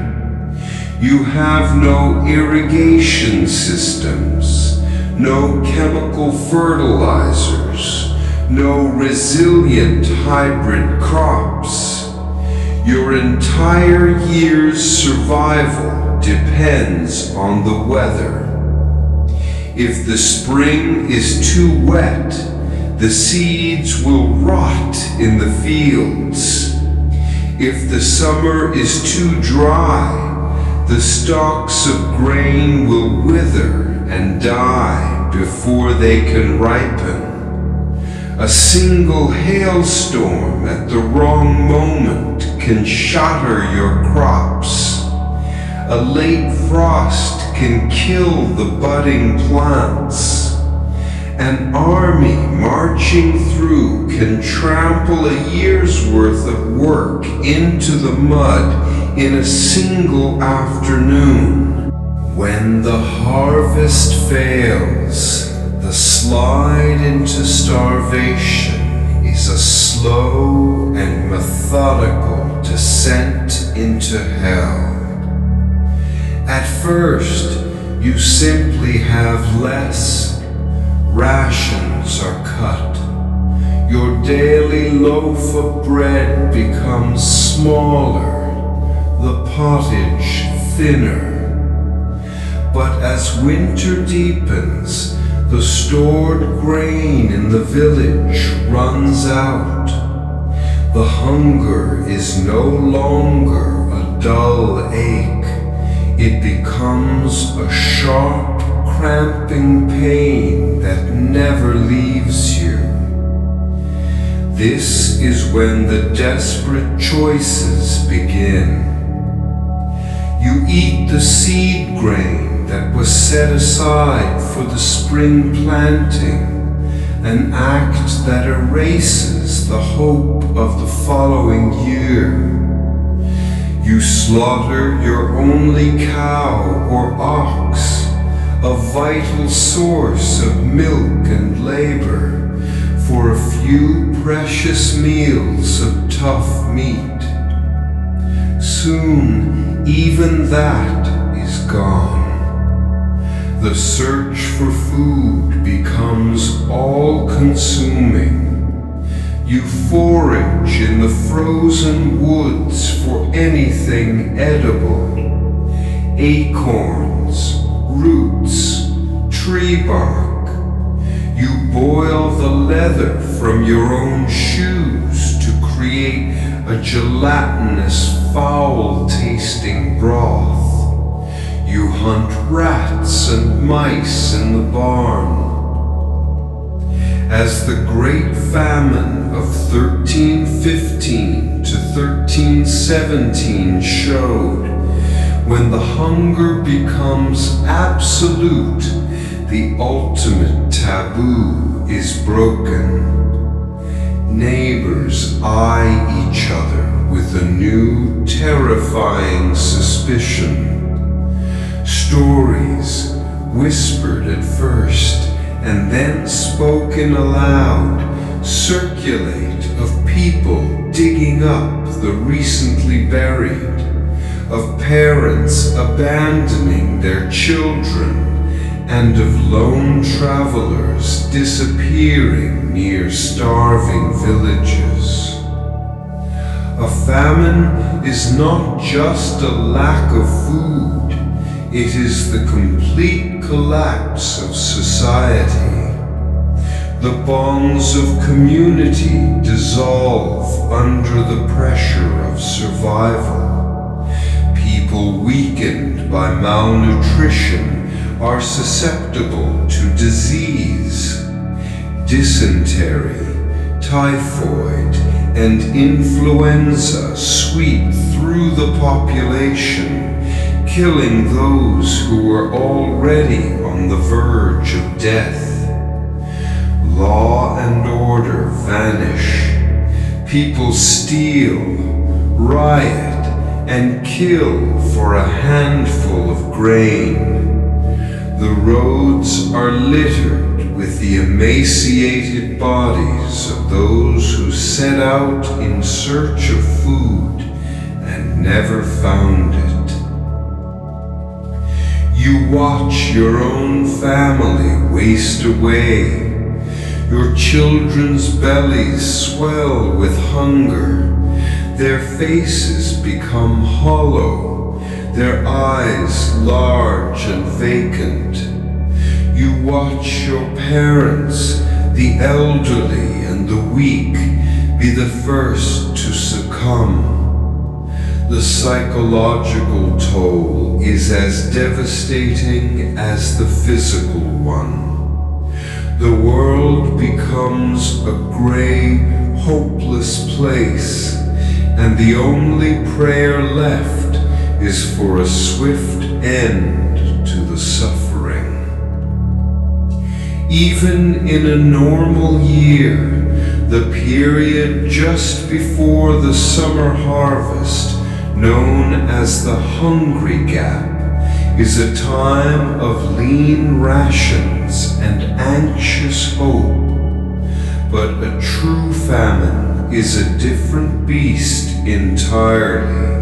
You have no irrigation systems, no chemical fertilizers, no resilient hybrid crops. Your entire year's survival depends on the weather. If the spring is too wet, the seeds will rot in the fields. If the summer is too dry, the stalks of grain will wither and die before they can ripen. A single hailstorm at the wrong moment can shatter your crops. A late frost can kill the budding plants. An army marching through can trample a year's worth of work into the mud in a single afternoon. When the harvest fails, the slide into starvation is a slow and methodical descent into hell. At first, you simply have less. Rations are cut. Your daily loaf of bread becomes smaller, the pottage thinner. But as winter deepens, the stored grain in the village runs out. The hunger is no longer a dull ache. It becomes a sharp, cramping pain that never leaves you. This is when the desperate choices begin. You eat the seed grain that was set aside for the spring planting, an act that erases the hope of the following year. You slaughter your only cow or ox, a vital source of milk and labor, for a few precious meals of tough meat. Soon, even that is gone. The search for food becomes all-consuming. You forage in the frozen woods for anything edible. Acorns, roots, tree bark. You boil the leather from your own shoes to create a gelatinous, foul-tasting broth. You hunt rats and mice in the barn. As the Great Famine of 1315 to 1317 showed, when the hunger becomes absolute, the ultimate taboo is broken. Neighbors eye each other with a new, terrifying suspicion. Stories, whispered at first and then spoken aloud, circulate of people digging up the recently buried, of parents abandoning their children, and of lone travelers disappearing near starving villages. A famine is not just a lack of food, it is the complete collapse of society. The bonds of community dissolve under the pressure of survival. People weakened by malnutrition are susceptible to disease. Dysentery, typhoid, and influenza sweep through the population, killing those who were already on the verge of death. Law and order vanish. People steal, riot, and kill for a handful of grain. The roads are littered with the emaciated bodies of those who set out in search of food and never found it. You watch your own family waste away. Your children's bellies swell with hunger. Their faces become hollow, their eyes large and vacant. You watch your parents, the elderly and the weak, be the first to succumb. The psychological toll is as devastating as the physical one. The world becomes a gray, hopeless place, and the only prayer left is for a swift end to the suffering. Even in a normal year, the period just before the summer harvest, known as the hungry gap, is a time of lean rations and anxious hope. But a true famine is a different beast entirely.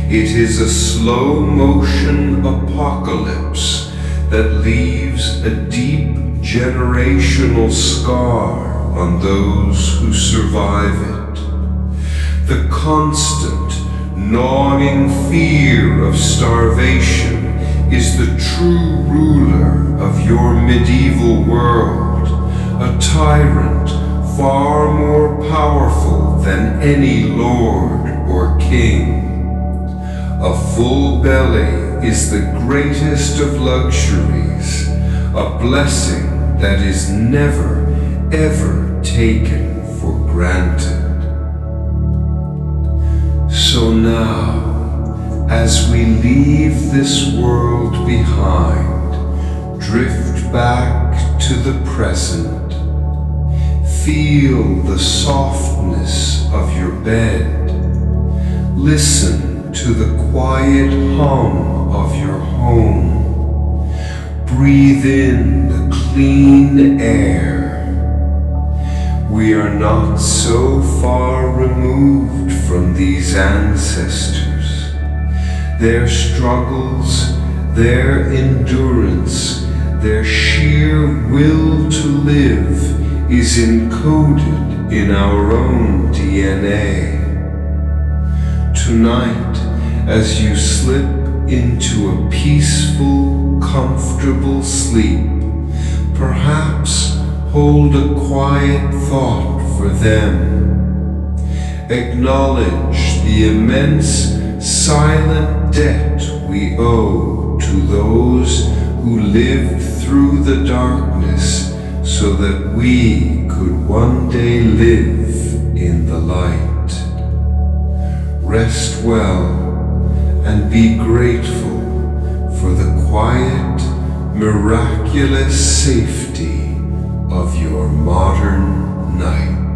It is a slow-motion apocalypse that leaves a deep generational scar on those who survive it. The constant, gnawing fear of starvation is the true ruler of your medieval world, a tyrant far more powerful than any lord or king. A full belly is the greatest of luxuries, a blessing that is never, ever taken for granted. So now, as we leave this world behind, drift back to the present. Feel the softness of your bed. Listen to the quiet hum of your home. Breathe in the clean air. We are not so far removed from these ancestors. Their struggles, their endurance, their sheer will to live is encoded in our own DNA. Tonight, as you slip into a peaceful, comfortable sleep, perhaps hold a quiet thought for them. Acknowledge the immense, silent debt we owe to those who lived through the darkness so that we could one day live in the light. Rest well and be grateful for the quiet, miraculous safety of your modern night.